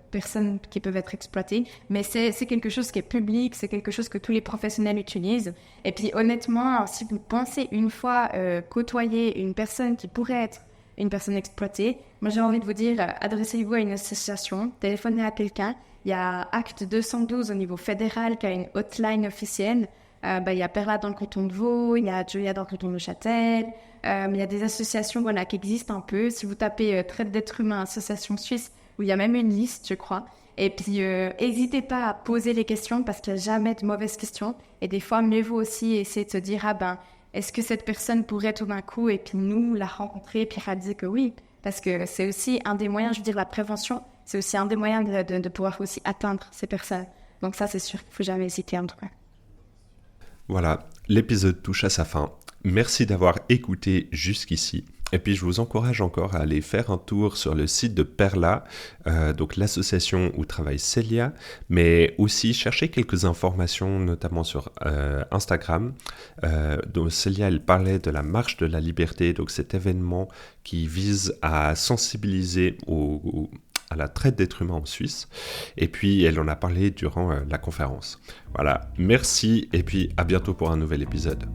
Speaker 2: personnes qui peuvent être exploitées. Mais c'est quelque chose qui est public, c'est quelque chose que tous les professionnels utilisent. Et puis, honnêtement, si vous pensez une fois côtoyer une personne qui pourrait être une personne exploitée, moi, j'ai envie de vous dire, adressez-vous à une association, téléphonez à quelqu'un. Il y a Acte 212 au niveau fédéral qui a une hotline officielle. Il y a Perla dans le canton de Vaud, il y a Joya dans le canton de Neuchâtel. Il y a des associations qui existent un peu. Si vous tapez traite d'êtres humains, association suisse, où il y a même une liste, je crois. Et puis, n'hésitez pas à poser les questions parce qu'il n'y a jamais de mauvaises questions. Et des fois, mieux vaut aussi essayer de se dire, est-ce que cette personne pourrait tout d'un coup, et puis nous, la rencontrer, et puis réaliser que oui. Parce que c'est aussi un des moyens, je veux dire, la prévention, c'est aussi un des moyens de pouvoir aussi atteindre ces personnes. Donc ça, c'est sûr qu'il ne faut jamais hésiter en tout cas.
Speaker 1: Voilà, l'épisode touche à sa fin. Merci d'avoir écouté jusqu'ici. Et puis je vous encourage encore à aller faire un tour sur le site de Perla, donc l'association où travaille Célia, mais aussi chercher quelques informations, notamment sur Instagram. Donc Célia, elle parlait de la marche de la liberté, donc cet événement qui vise à sensibiliser à la traite d'êtres humains en Suisse. Et puis, elle en a parlé durant la conférence. Voilà, merci et puis à bientôt pour un nouvel épisode.